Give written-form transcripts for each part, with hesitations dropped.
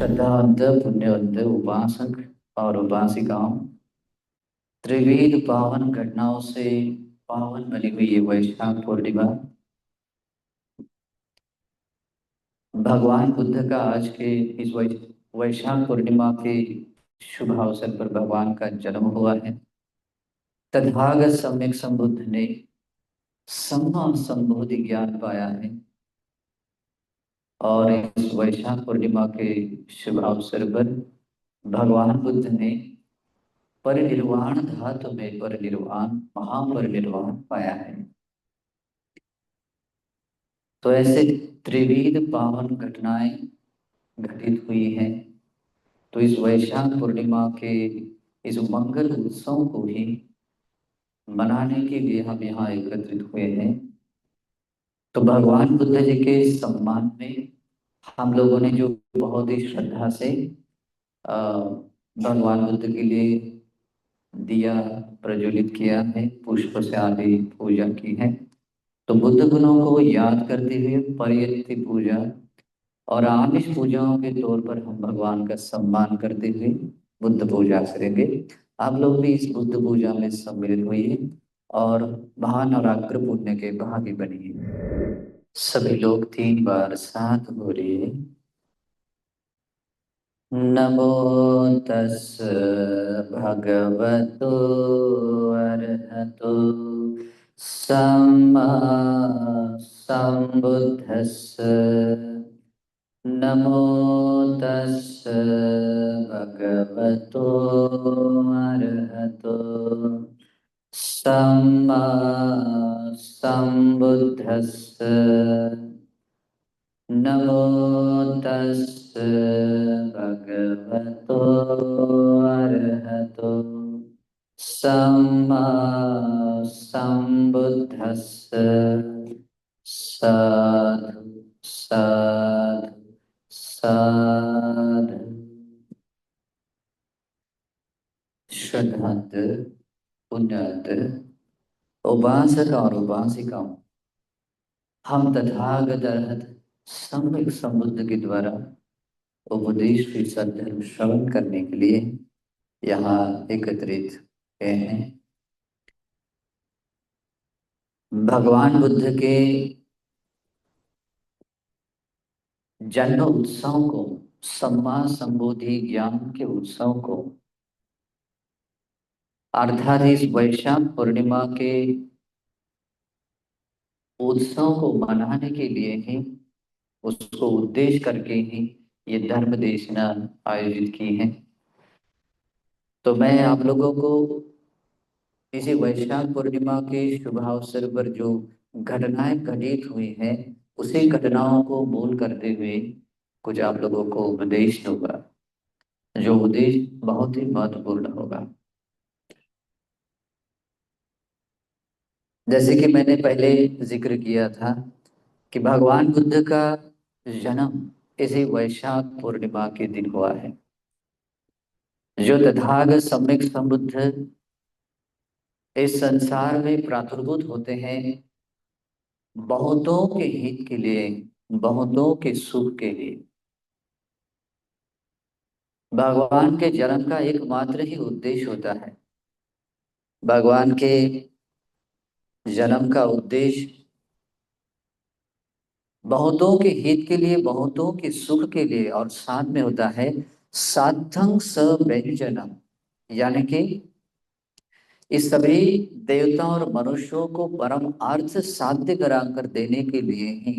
श्रद्धावंत पुण्यवंत उपासक और उपासिकाओं, त्रिवेद पावन घटनाओं से पावन बनी हुई ये वैशाख पूर्णिमा भगवान बुद्ध का आज के इस वैशाख पूर्णिमा के शुभ अवसर पर भगवान का जन्म हुआ है। तथागत सम्यक संबुद्ध ने सम्मा संबोधि ज्ञान पाया है और इस वैशाख पूर्णिमा के शुभ अवसर पर भगवान बुद्ध ने परिनिर्वाण धातु में परिनिर्वाण महापरिनिर्वाण पाया है। तो ऐसे त्रिविध पावन घटनाएं घटित हुई हैं। तो इस वैशाख पूर्णिमा के इस मंगल उत्सव को ही मनाने के लिए हम यहाँ एकत्रित हुए हैं। तो भगवान बुद्ध जी के सम्मान में हम लोगों ने जो बहुत ही श्रद्धा से भगवान बुद्ध के लिए दिया प्रज्वलित किया है, पुष्प से आदि पूजा की है। तो बुद्ध गुणों को याद करते हुए परियति पूजा और आमिष पूजाओं के तौर पर हम भगवान का सम्मान करते हुए बुद्ध पूजा करेंगे। आप लोग भी इस बुद्ध पूजा में सम्मिलित हुए और महानवरात्र पुण्य के भागी बनिए। सभी लोग 3 बार साथ बोलिए। नमो तस् भगवतो अरहतो सम्मा संबुद्धस्स। नमो तस् भगवतो अरहतो सम्मा संबुद्धस्स। नमो तस् भगवतो अरहतो सम्मा संबुद्धस्स। साधु साधु साधु। श्रद्धांत पुण्यवंत उपासक और उपासिकाओं, हम तथागत अरहत सम्यक संबुद्ध के द्वारा उपदेश की सद्धर्म श्रवण करने के लिए यहाँ एकत्रित हुए हैं। भगवान बुद्ध के जन्म उत्सव को, सम्मा संबोधि ज्ञान के उत्सव को, अर्थात इस वैशाख पूर्णिमा के उत्सव को मनाने के लिए ही, उसको उद्देश्य करके ही ये धर्म देशना आयोजित की है। तो मैं आप लोगों को इसी वैशाख पूर्णिमा के शुभ अवसर पर जो घटनाएं घटित हुई हैं, उसी घटनाओं को मूल करते हुए कुछ आप लोगों को उपदेश दूंगा, जो उपदेश बहुत ही महत्वपूर्ण होगा। जैसे कि मैंने पहले जिक्र किया था कि भगवान बुद्ध का जन्म इसी वैशाख पूर्णिमा के दिन हुआ है। जो तथागत सम्यक संबुद्ध इस संसार में प्रादुर्भूत होते हैं बहुतों के हित के लिए, बहुतों के सुख के लिए। भगवान के जन्म का एकमात्र ही उद्देश्य होता है। भगवान के जन्म का उद्देश्य बहुतों के हित के लिए, बहुतों के सुख के लिए, और साथ में होता है साधं स व्यंजनम, यानी कि इस सभी देवता और मनुष्यों को परम अर्थ साध्य करा कर देने के लिए ही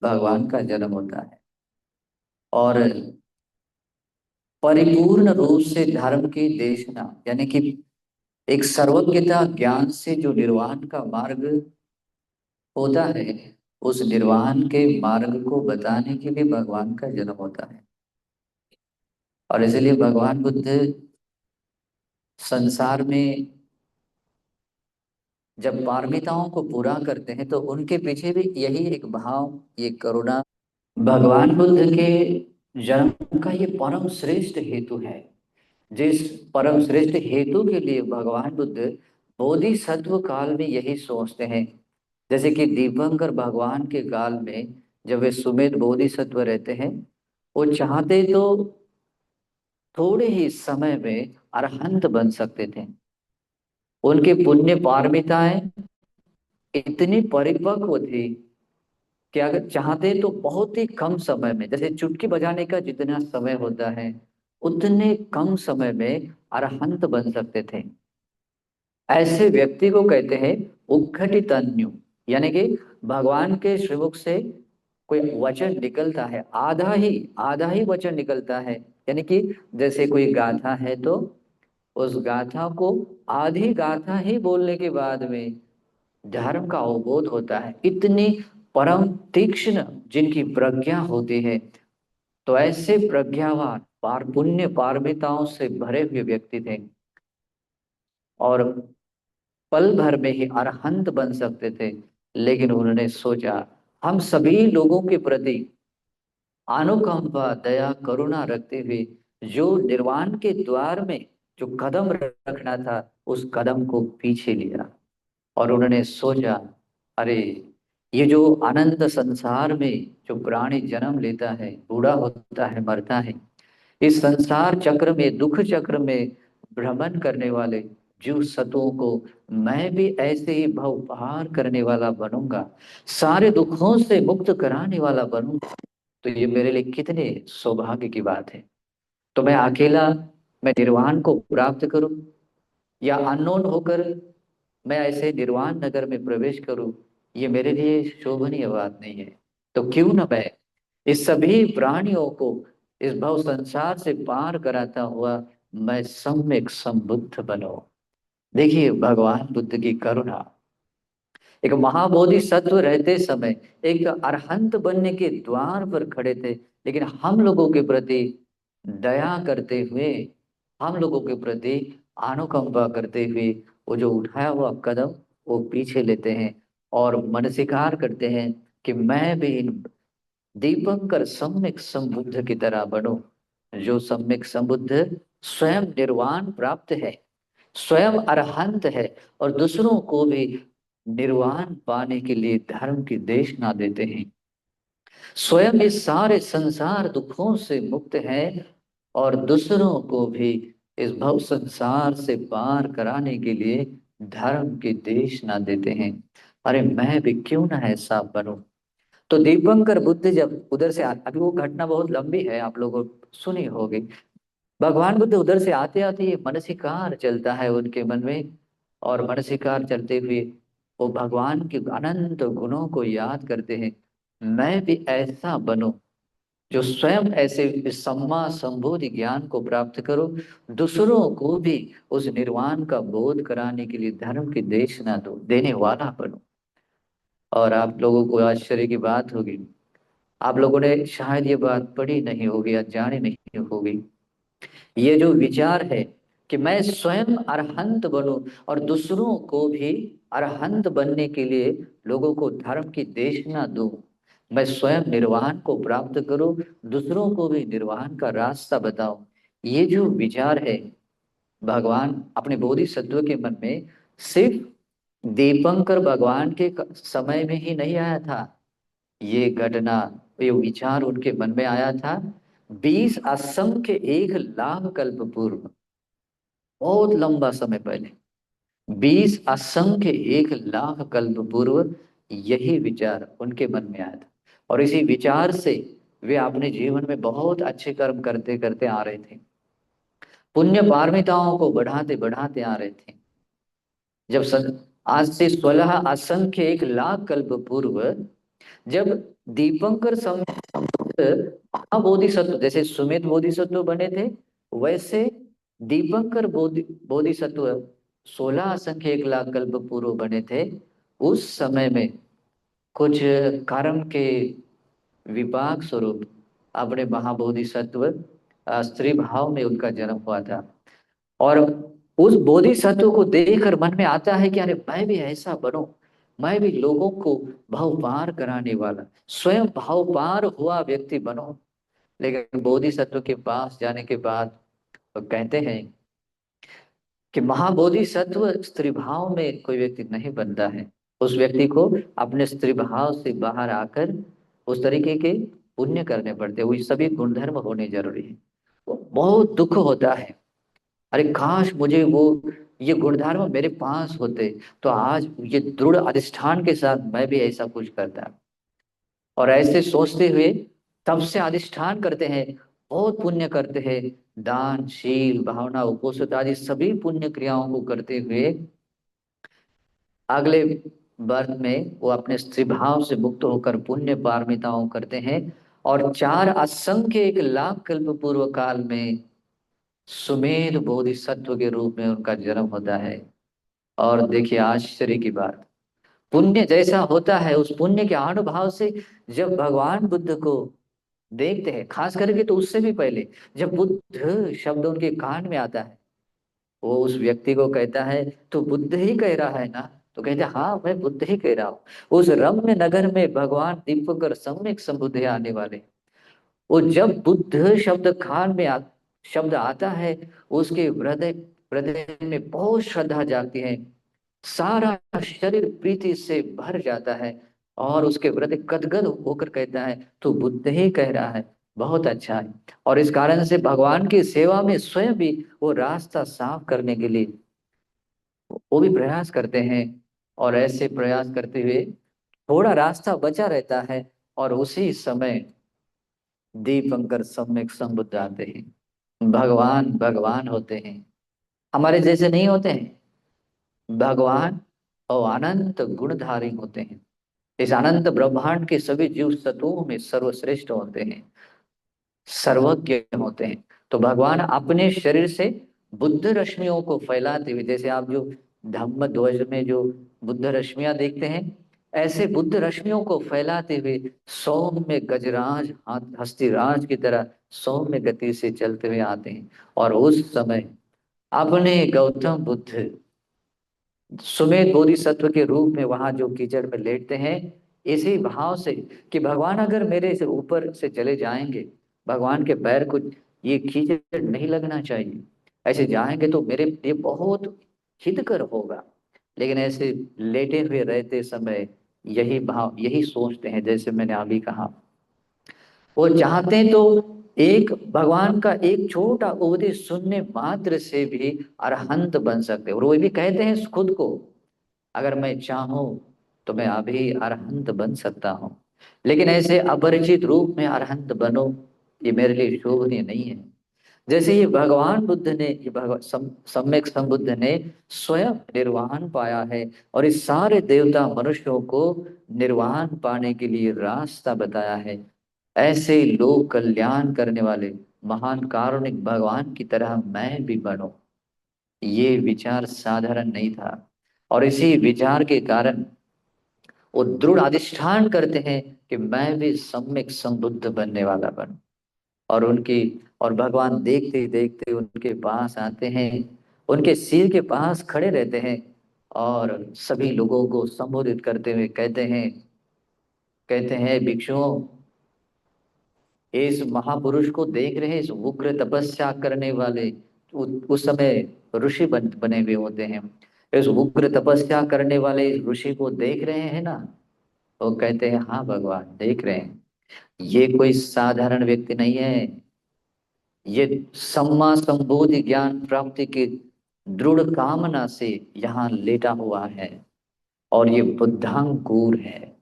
भगवान का जन्म होता है। और परिपूर्ण रूप से धर्म की देशना, यानी कि एक सर्वज्ञता ज्ञान से जो निर्वाण का मार्ग होता है, उस निर्वाण के मार्ग को बताने के लिए भगवान का जन्म होता है। और इसलिए भगवान बुद्ध संसार में जब पारमिताओं को पूरा करते हैं तो उनके पीछे भी यही एक भाव, ये करुणा, भगवान बुद्ध के जन्म का ये परम श्रेष्ठ हेतु है। जिस परम श्रेष्ठ हेतु के लिए भगवान बुद्ध बोधिसत्व काल में यही सोचते हैं। जैसे कि दीपंकर भगवान के काल में जब वे सुमेध बोधिसत्व रहते हैं वो चाहते तो थोड़े ही समय में अरहंत बन सकते थे। उनके पुण्य पारमिताएं इतनी परिपक्व थी कि अगर चाहते तो बहुत ही कम समय में, जैसे चुटकी बजाने का जितना समय होता है उतने कम समय में अरहंत बन सकते थे। ऐसे व्यक्ति को कहते हैं उद्घटित अन्यु, यानी कि भगवान के श्रीमुख से कोई वचन निकलता है, आधा ही वचन निकलता है। यानी कि जैसे कोई गाथा है तो उस गाथा को आधी गाथा ही बोलने के बाद में धर्म का अवबोध होता है। इतनी परम तीक्ष्ण जिनकी प्रज्ञा होती है। तो ऐसे प्रज्ञावान पुण्य पारमिताओं से भरे हुए व्यक्ति थे और पल भर में ही अरहंत बन सकते थे। लेकिन उन्होंने सोचा हम सभी लोगों के प्रति अनुकंपा दया करुणा रखते हुए जो निर्वाण के द्वार में जो कदम रखना था उस कदम को पीछे लिया। और उन्होंने सोचा, अरे ये जो अनंत संसार में जो प्राणी जन्म लेता है, बूढ़ा होता है, मरता है, इस संसार चक्र में, दुख चक्र में भ्रमण करने वाले जीव सतुओं को मैं भी ऐसे ही भव पार करने वाला बनूंगा, सारे दुखों से मुक्त कराने वाला बनूंगा। तो ये मेरे लिए कितने सौभाग्य की बात है। तो मैं अकेला मैं निर्वाण को प्राप्त करूं या अननोन होकर मैं ऐसे निर्वाण नगर में प्रवेश करूं, ये मेरे लिए शोभनीय बात नहीं है। तो क्यों न मैं इस सभी प्राणियों को इस भव संसार से पार कराता हुआ मैं सम्यक संबुद्ध बनो। देखिए भगवान बुद्ध की करुणा, एक महाबोधि सत्व रहते समय एक अरहंत बनने के द्वार पर खड़े थे, लेकिन हम लोगों के प्रति दया करते हुए, हम लोगों के प्रति अनुकंपा करते हुए वो जो उठाया हुआ कदम वो पीछे लेते हैं और मनसीकार करते हैं कि मैं भी इन दीपंकर सम्यक संबुद्ध की तरह बनूं, जो सम्यक संबुद्ध स्वयं निर्वाण प्राप्त है, स्वयं अरहंत है और दूसरों को भी निर्वाण पाने के लिए धर्म की देशना देते हैं। स्वयं इस सारे संसार दुखों से मुक्त है और दूसरों को भी इस भव संसार से पार कराने के लिए धर्म की देशना देते हैं। अरे मैं भी क्यों ना ऐसा बनूं। तो दीपंकर बुद्ध जब उधर से अभी वो घटना बहुत लंबी है, आप लोगों सुनी होगी। भगवान बुद्ध उधर से आते आते ये मनसीकार चलता है उनके मन में, और मनसीकार चलते हुए वो भगवान के अनंत गुणों को याद करते हैं। मैं भी ऐसा बनूं जो स्वयं ऐसे इस सम्मा संबोधि ज्ञान को प्राप्त करो, दूसरों को भी उस निर्वाण का बोध कराने के लिए धर्म की देशना दो देने वाला बनो। और आप लोगों को आश्चर्य की बात होगी, आप लोगों ने शायद ये बात पढ़ी नहीं होगी या जानी नहीं होगी, ये जो विचार है कि मैं स्वयं अरहंत बनूं और दूसरों को भी अरहंत बनने के लिए लोगों को धर्म की देशना दूं, मैं स्वयं निर्वाण को प्राप्त करूं, दूसरों को भी निर्वाण का रास्ता बताऊं, ये जो विचार है भगवान अपने बोधिसत्व के मन में सिर्फ दीपंकर भगवान के समय में ही नहीं आया था। ये घटना, ये विचार उनके मन में आया था 20 असंख्य 1 लाख कल्प पूर्व, बहुत लंबा समय पहले, 20 असंख्य 1 लाख कल्प पूर्व यही विचार उनके मन में आया था। और इसी विचार से वे अपने जीवन में बहुत अच्छे कर्म करते करते आ रहे थे, पुण्य पारमिताओं को बढ़ाते बढ़ाते आ रहे थे। जब आज से 16 असंख्य 1 लाख कल्प पूर्व जब दीपंकर बोधिसत्व, जैसे सुमित बोधिसत्व बने थे, वैसे दीपंकर बोधिसत्व 16 असंख्य 1 लाख कल्प पूर्व बने थे। उस समय में कुछ कर्म के विपाक स्वरूप अपने महाबोधिसत्व स्त्री भाव में उनका जन्म हुआ था। और उस बोधिसत्व को देखकर मन में आता है कि अरे मैं भी ऐसा बनूं, मैं भी लोगों को भाव पार कराने वाला, स्वयं भाव पार हुआ व्यक्ति बनो। लेकिन बोधिसत्व के पास जाने के बाद वो कहते हैं कि महाबोधिसत्व स्त्री भाव में कोई व्यक्ति नहीं बनता है। उस व्यक्ति को अपने स्त्री भाव से बाहर आकर उस तरीके के पुण्य करने पड़ते हैं, वो सभी गुणधर्म होने जरूरी है। वो बहुत दुख होता है, अरे काश मुझे वो ये गुणधर्म मेरे पास होते, तो आज ये दृढ़ अधिष्ठान के साथ मैं भी ऐसा कुछ करता। और ऐसे सोचते हुए तब से अधिष्ठान करते हैं, बहुत पुण्य करते हैं, दान शील भावना उपोषित आदि सभी पुण्य क्रियाओं को करते हुए अगले वर्ष में वो अपने स्त्री भाव से मुक्त होकर पुण्य पारमिताओं करते हैं। और चार असंख्य 1 लाख कल्प पूर्व काल में सुमेध बोधिसत्व के रूप में उनका जन्म होता है। और देखिए आश्चर्य की बात, पुण्य जैसा होता है, उस पुण्य के अनुभाव से जब भगवान बुद्ध को देखते हैं, खास करके तो उससे भी पहले जब बुद्ध शब्द उनके कान में आता है, वो उस व्यक्ति को कहता है तो बुद्ध ही कह रहा है ना, तो कहते हैं हाँ मैं बुद्ध ही कह रहा हूँ। उस रम्य नगर में भगवान दीपकर सम्यक संबुद्ध आने वाले, वो जब बुद्ध शब्द कान में शब्द आता है, उसके हृदय हृदय में बहुत श्रद्धा जागती है, सारा शरीर प्रीति से भर जाता है, और उसके हृदय गदगद होकर कहता है तो बुद्ध ही कह रहा है, बहुत अच्छा है। और इस कारण से भगवान की सेवा में स्वयं भी वो रास्ता साफ करने के लिए वो भी प्रयास करते हैं। और ऐसे प्रयास करते हुए थोड़ा रास्ता बचा रहता है, और उसी समय दीपंकर सम्यक संबुद्ध आते हैं। भगवान भगवान होते हैं, हमारे जैसे नहीं होते हैं। भगवान और अनंत गुणधारी होते हैं, इस अनंत ब्रह्मांड के सभी जीव तत्वों में सर्वश्रेष्ठ होते हैं, सर्वज्ञ होते हैं। तो भगवान अपने शरीर से बुद्ध रश्मियों को फैलाते हुए, जैसे आप जो धम्म ध्वज में जो बुद्ध रश्मियां देखते हैं, ऐसे बुद्ध रश्मियों को फैलाते हुए सौम्य गजराज हस्तिराज की तरह सौम्य गति से चलते हुए आते हैं। और उस समय अपने गौतम बुद्ध सुमेध बोधिसत्व के रूप में वहां जो कीचड़ में लेटते हैं, इसी भाव से कि भगवान अगर मेरे से ऊपर से चले जाएंगे, भगवान के पैर को ये कीचड़ नहीं लगना चाहिए, ऐसे जाएंगे तो मेरे लिए बहुत हितकर होगा। लेकिन ऐसे लेटे हुए रहते समय यही भाव यही सोचते हैं, जैसे मैंने अभी कहा, वो चाहते हैं तो एक भगवान का एक छोटा उपदेश सुनने मात्र से भी अरहंत बन सकते हैं। और वो भी कहते हैं खुद को, अगर मैं चाहूं तो मैं अभी अरहंत बन सकता हूं, लेकिन ऐसे अपरिचित रूप में अरहंत बनो, ये मेरे लिए शोभनीय नहीं है। जैसे ये भगवान बुद्ध ने, ये भगवान सम्यक संबुद्ध ने स्वयं निर्वाण पाया है, और इस सारे देवता मनुष्यों को निर्वाण पाने के लिए रास्ता बताया है। ऐसे लोग कल्याण करने वाले महान कारुणिक भगवान की तरह मैं भी बनूं, ये विचार साधारण नहीं था। और इसी विचार के कारण वो दृढ़ अधिष्ठान करते हैं कि मैं भी सम्यक संबुद्ध बनने वाला बनूं। और उनकी और भगवान देखते देखते उनके पास आते हैं, उनके सिर के पास खड़े रहते हैं, और सभी लोगों को संबोधित करते हुए कहते हैं भिक्षुओं, इस महापुरुष को देख रहे हैं, इस उग्र तपस्या करने वाले, उस समय ऋषि बने हुए होते हैं, इस उग्र तपस्या करने वाले इस ऋषि को देख रहे हैं ना। वो कहते हैं हाँ भगवान देख रहे हैं, ये कोई साधारण व्यक्ति नहीं है, ये सम्मा संबोधि ज्ञान प्राप्ति की दृढ़ कामना से यहाँ लेटा हुआ है, और ये बुद्धांकुर है,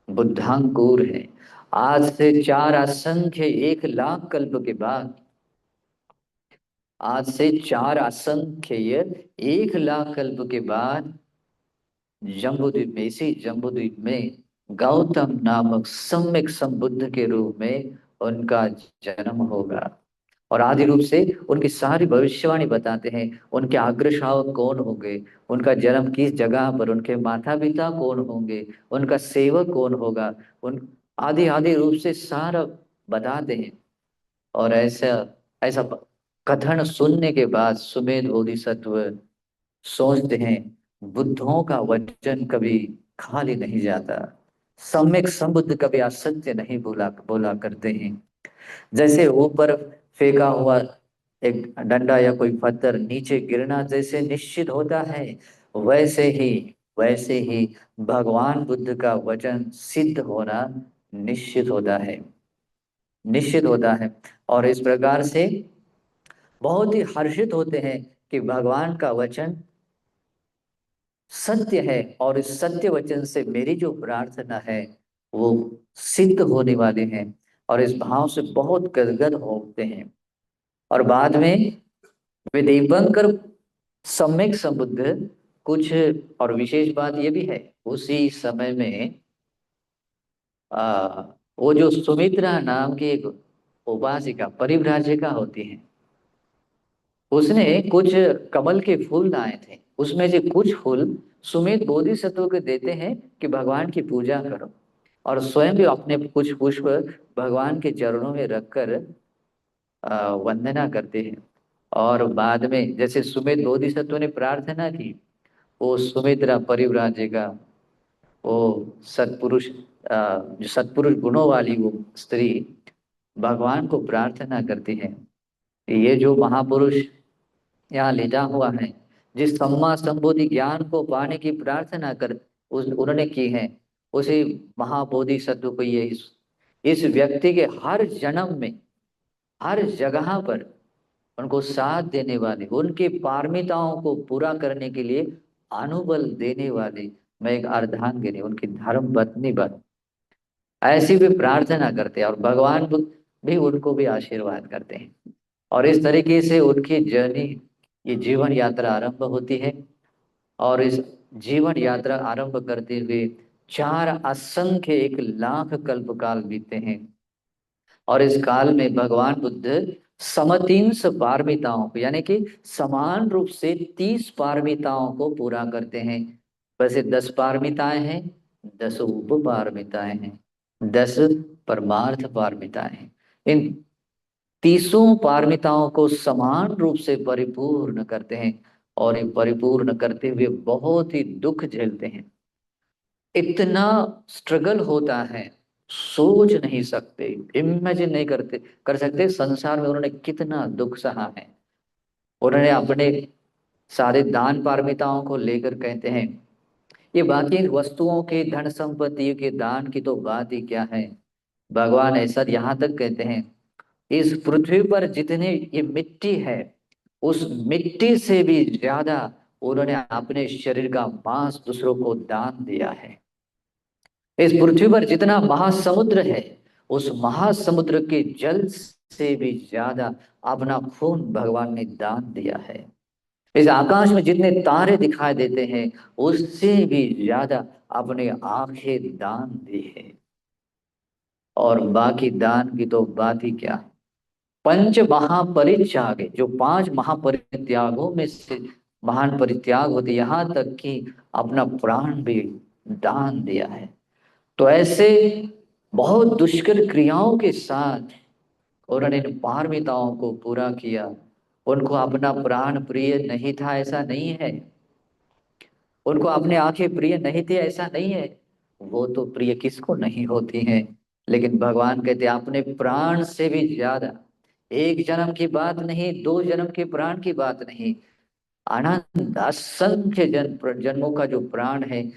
बुद्धांकुर है। आज से 4 असंख्य 1 लाख कल्प के बाद, आज से 4 असंख्य 1 लाख कल्प के बाद जम्बूद्वीप में, इसी जम्बूद्वीप में गौतम नामक सम्यक संबुद्ध के रूप में उनका जन्म होगा। और आदि रूप से उनकी सारी भविष्यवाणी बताते हैं, उनके अग्र श्रावक कौन होंगे, उनका जन्म किस जगह पर, उनके माता पिता कौन होंगे, उनका सेवक कौन होगा, उन आदि आदि रूप से सारा बताते हैं। और ऐसा ऐसा कथन सुनने के बाद सुमेध बोधिसत्व सोचते हैं, बुद्धों का वचन कभी खाली नहीं जाता, सम्यक संबुद्ध कभी असत्य नहीं बोला बोला करते हैं। जैसे ऊपर फेंका हुआ एक डंडा या कोई पत्थर नीचे गिरना जैसे निश्चित होता है, वैसे ही वैसे ही भगवान बुद्ध का वचन सिद्ध होना निश्चित होता है। निश्चित होता है। और इस प्रकार से बहुत ही हर्षित होते हैं कि भगवान का वचन सत्य है, और इस सत्य वचन से मेरी जो प्रार्थना है वो सिद्ध होने वाले हैं। और इस भाव से बहुत गदगद होते हैं। और बाद में वे दीपंकर सम्यक संबुद्ध कुछ, और विशेष बात ये भी है, उसी समय में आ, वो जो सुमित्रा नाम की एक उपासिका परिव्राजिका होती है, उसने कुछ कमल के फूल लाए थे, उसमें से कुछ फूल सुमित बोधिसत्व को देते हैं कि भगवान की पूजा करो, और स्वयं भी अपने कुछ पुष्प भगवान के चरणों में रखकर वंदना करते हैं। और बाद में जैसे सुमित बोधिसत्व ने प्रार्थना की, वो सुमित्रा परिव्राजिका, वो सत्पुरुष जो सत्पुरुष गुणों वाली वो स्त्री भगवान को प्रार्थना करती है कि ये जो महापुरुष यहाँ लेटा हुआ है, जिस सम्मा संबोधि ज्ञान को पाने की प्रार्थना कर उस उन्होंने की है, उसी महाबोधि सत्व को ये इस व्यक्ति के हर जन्म में हर जगह पर उनको साथ देने वाले, उनकी पारमिताओं को पूरा करने के लिए अनुबल देने वाले, मैं एक अर्धांगिनी उनकी धर्म पत्नी बन, ऐसी भी प्रार्थना करते हैं। और भगवान बुद्ध भी उनको भी आशीर्वाद करते हैं। और इस तरीके से उनकी जर्नी, ये जीवन यात्रा आरंभ होती है। और इस जीवन यात्रा आरंभ करते हुए 4 असंख्य 1 लाख कल्प काल बीतते हैं। और इस काल में भगवान बुद्ध समतींस पारमिताओं को, यानी कि समान रूप से 30 पारमिताओं को पूरा करते हैं। वैसे 10 पारमिताएं हैं, 10 उप पारमिताएं हैं, 10 परमार्थ पारमिताएं हैं। इन 30 पारमिताओं को समान रूप से परिपूर्ण करते हैं। और ये परिपूर्ण करते हुए बहुत ही दुख झेलते हैं। इतना स्ट्रगल होता है, सोच नहीं सकते, इमेजिन नहीं कर सकते संसार में उन्होंने कितना दुख सहा है। उन्होंने अपने सारे दान पारमिताओं को लेकर कहते हैं, ये बाकी वस्तुओं के धन संपत्ति के दान की तो बात ही क्या है। भगवान ऐसा यहाँ तक कहते हैं, इस पृथ्वी पर जितने ये मिट्टी है, उस मिट्टी से भी ज्यादा उन्होंने अपने शरीर का मांस दूसरों को दान दिया है। इस पृथ्वी पर जितना महासमुद्र है, उस महासमुद्र के जल से भी ज्यादा अपना खून भगवान ने दान दिया है। इस आकाश में जितने तारे दिखाई देते हैं, उससे भी ज्यादा अपने आंखें दान दी है। और बाकी दान की तो बात ही क्या। पंच महापरित्याग, जो 5 महापरित्यागों में से महान परित्याग होते, यहाँ तक कि अपना प्राण भी दान दिया है। तो ऐसे बहुत दुष्कर क्रियाओं के साथ उन्होंने इन पारमिताओं को पूरा किया। उनको अपना प्राण प्रिय नहीं था ऐसा नहीं है, उनको अपने आंखें प्रिय नहीं थी ऐसा नहीं है, वो तो प्रिय किसको नहीं होती हैं। लेकिन भगवान कहते हैं अपने प्राण से भी ज्यादा, एक जन्म की बात नहीं, 2 जन्म के प्राण की बात नहीं, अनंत असंख्य जन्मों का जो प्राण है,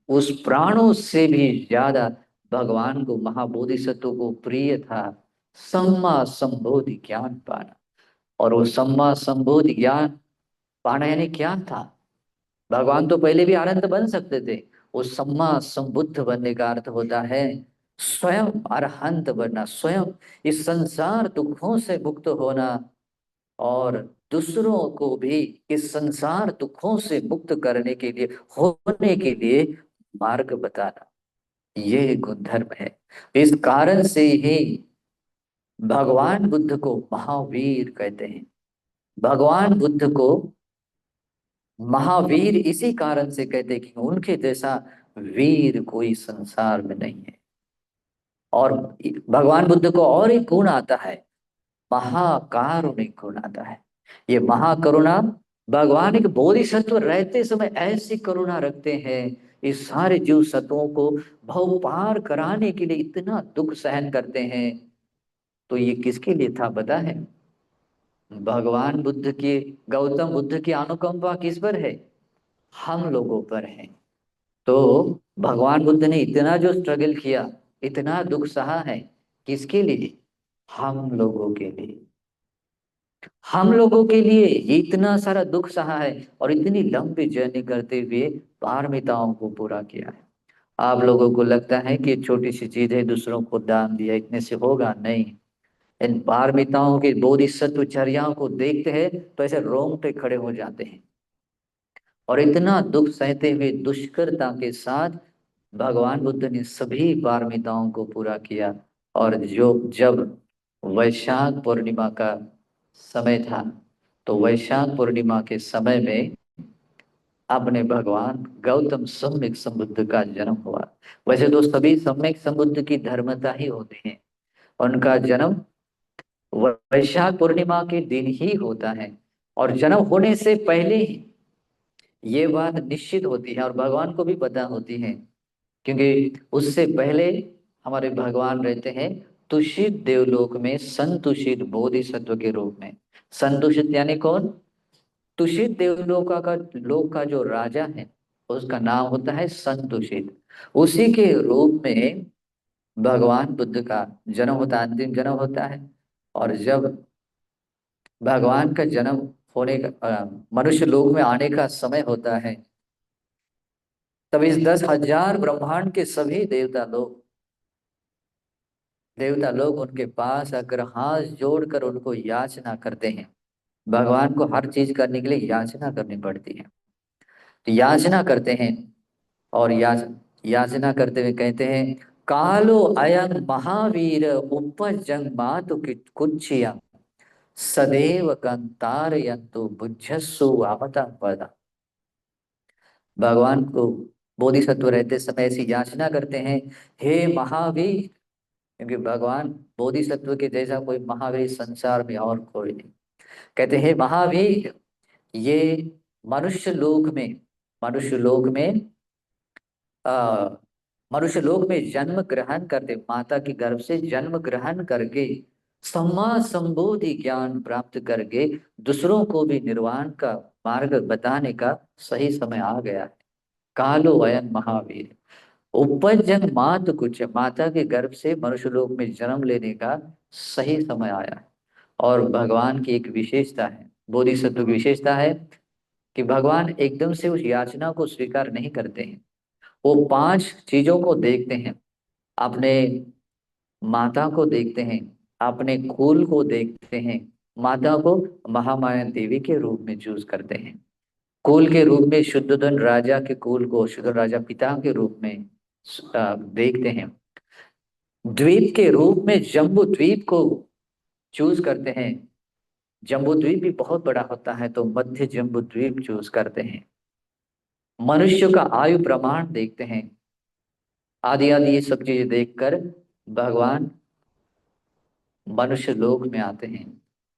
उस प्राणों से भी ज्यादा भगवान को महाबोधिसत्व को प्रिय था सम्मा संबोधि ज्ञान पाना। और वो सम्मा संबोधि ज्ञान पाना यानी क्या था। भगवान तो पहले भी अनंत बन सकते थे, वो सम्मा संबुद्ध बनने का अर्थ होता है स्वयं अरहंत बनना, स्वयं इस संसार दुखों से मुक्त होना, और दूसरों को भी इस संसार दुखों से मुक्त करने के लिए, होने के लिए मार्ग बताना, ये गुणधर्म है। इस कारण से ही भगवान बुद्ध को महावीर कहते हैं। भगवान बुद्ध को महावीर इसी कारण से कहते हैं कि उनके जैसा वीर कोई संसार में नहीं है। और भगवान बुद्ध को और एक गुण आता है, महाकारुणिक गुण आता है। ये महाकरुणा, भगवान एक बोधिसत्व रहते समय ऐसी करुणा रखते हैं, इस सारे जीव सत्वों को भव पार कराने के लिए इतना दुख सहन करते हैं। तो ये किसके लिए था पता है? भगवान बुद्ध की, गौतम बुद्ध की अनुकंपा किस पर है? हम लोगों पर है। तो भगवान बुद्ध ने इतना जो स्ट्रगल किया, इतना दुख सहा है, किसके लिए? हम लोगों के लिए, हम लोगों के लिए ये इतना सारा दुख सहा है और इतनी लंबी जर्नी करते हुए पारमिताओं को पूरा किया है। आप लोगों को लगता है कि छोटी सी चीज है, दूसरों को दान दिया, इतने से होगा? नहीं। इन पारमिताओं की बोधिसत्व चर्याओं को देखते हैं तो ऐसे रोंगटे खड़े हो जाते हैं। और इतना दुख सहते हुए दुष्करता के साथ भगवान बुद्ध ने सभी पारमिताओं को पूरा किया। और जो जब वैशाख पूर्णिमा का समय था, तो वैशाख पूर्णिमा के समय में अपने भगवान गौतम सम्यक संबुद्ध का जन्म हुआ। वैसे तो सभी सम्यक संबुद्ध की धर्मता ही होते हैं, उनका जन्म वैशाख पूर्णिमा के दिन ही होता है। और जन्म होने से पहले ही ये बात निश्चित होती है और भगवान को भी पता होती है, क्योंकि उससे पहले हमारे भगवान रहते हैं तुषित देवलोक में संतुषित बोधिसत्व के रूप में। संतुषित यानी कौन? तुषित देवलोक का लोक का जो राजा है उसका नाम होता है संतुषित। उसी के रूप में भगवान बुद्ध का जन्म होता है, अंतिम जन्म होता है। और जब भगवान का जन्म होने का मनुष्य लोक में आने का समय होता है, तब इस 10,000 ब्रह्मांड के सभी देवता लोग उनके पास आकर हाथ जोड़कर उनको याचना करते हैं। भगवान को हर चीज करने के लिए याचना करनी पड़ती है। तो याचना करते हैं और याचना करते हुए कहते हैं, कालो अयं महावीर उपजंग मातु कुच्छिया सदैव कंतारयन्तु बुद्धस्सु वामता पदा। भगवान को बोधिसत्व रहते समय ऐसी याचना करते हैं, हे महावीर। क्योंकि भगवान बोधिसत्व के जैसा कोई महावीर संसार में और कोई नहीं। कहते हैं, महावीर, ये मनुष्य लोक में मनुष्य लोक में आ, मनुष्य लोक में जन्म ग्रहण करते, माता के गर्भ से जन्म ग्रहण करके सम्मा संबोधि ज्ञान प्राप्त करके दूसरों को भी निर्वाण का मार्ग बताने का सही समय आ गया है। कालो वयन महावीर उपजन मात कुछ, माता के गर्भ से मनुष्य लोक में जन्म लेने का सही समय आया है। और भगवान की एक विशेषता है, बोधिसत्व की विशेषता है कि भगवान एकदम से उस याचना को स्वीकार नहीं करते हैं। वो 5 चीजों को देखते हैं। अपने माता को देखते हैं, अपने कुल को देखते हैं। माता को महामाया देवी के रूप में चूज करते हैं, कुल के रूप में शुद्धोधन राजा के कुल को शुद्धोधन राजा पिता के रूप में देखते हैं। द्वीप के रूप में जम्बू द्वीप को चूज करते हैं। जम्बू द्वीप भी बहुत बड़ा होता है तो मध्य जम्बू द्वीप चूज करते हैं। मनुष्य का आयु प्रमाण देखते हैं। आदि आदि ये सब चीजें देखकर भगवान मनुष्य लोक में आते हैं।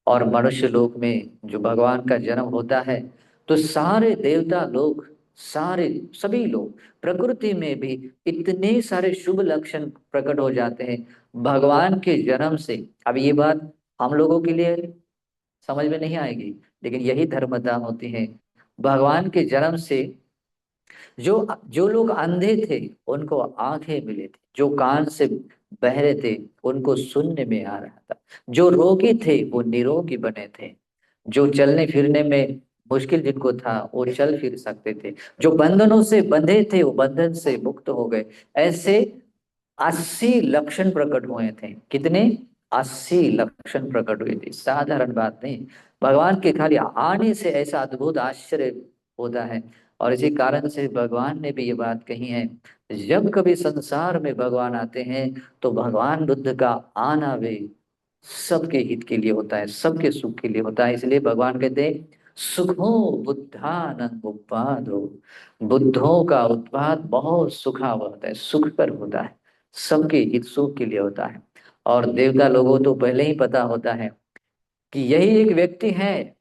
और मनुष्य लोक में जो भगवान का जन्म होता है, तो सारे देवता लोग, सारे सभी लोग, प्रकृति में भी इतने सारे शुभ लक्षण प्रकट हो जाते हैं भगवान के जन्म से। अब ये बात हम लोगों के लिए समझ में नहीं आएगी, लेकिन यही धर्मता होती है। भगवान के जन्म से जो जो लोग अंधे थे उनको आंखें मिले थी, जो कान से बहरे थे उनको सुनने में आ रहा था, जो रोगी थे वो निरोगी बने थे, जो चलने फिरने में मुश्किल जिनको था वो चल फिर सकते थे, जो बंधनों से बंधे थे वो बंधन से मुक्त हो गए। ऐसे 80 लक्षण प्रकट हुए थे। कितने? 80 लक्षण प्रकट हुए थे, साधारण बात नहीं। भगवान के खाली आने से ऐसा अद्भुत आश्चर्य होता है। और इसी कारण से भगवान ने भी ये बात कही है, जब कभी संसार में भगवान आते हैं तो भगवान बुद्ध का आना भी सबके हित के लिए होता है, सबके सुख के लिए होता है। इसलिए भगवान कहते हैं, सुखो बुद्धानं उत्पादो, बुद्धों का उत्पाद बहुत सुखाव होता है, सुखकर होता है, सबके हित सुख के लिए होता है। और देवता लोगों तो पहले ही पता होता है कि यही एक व्यक्ति है,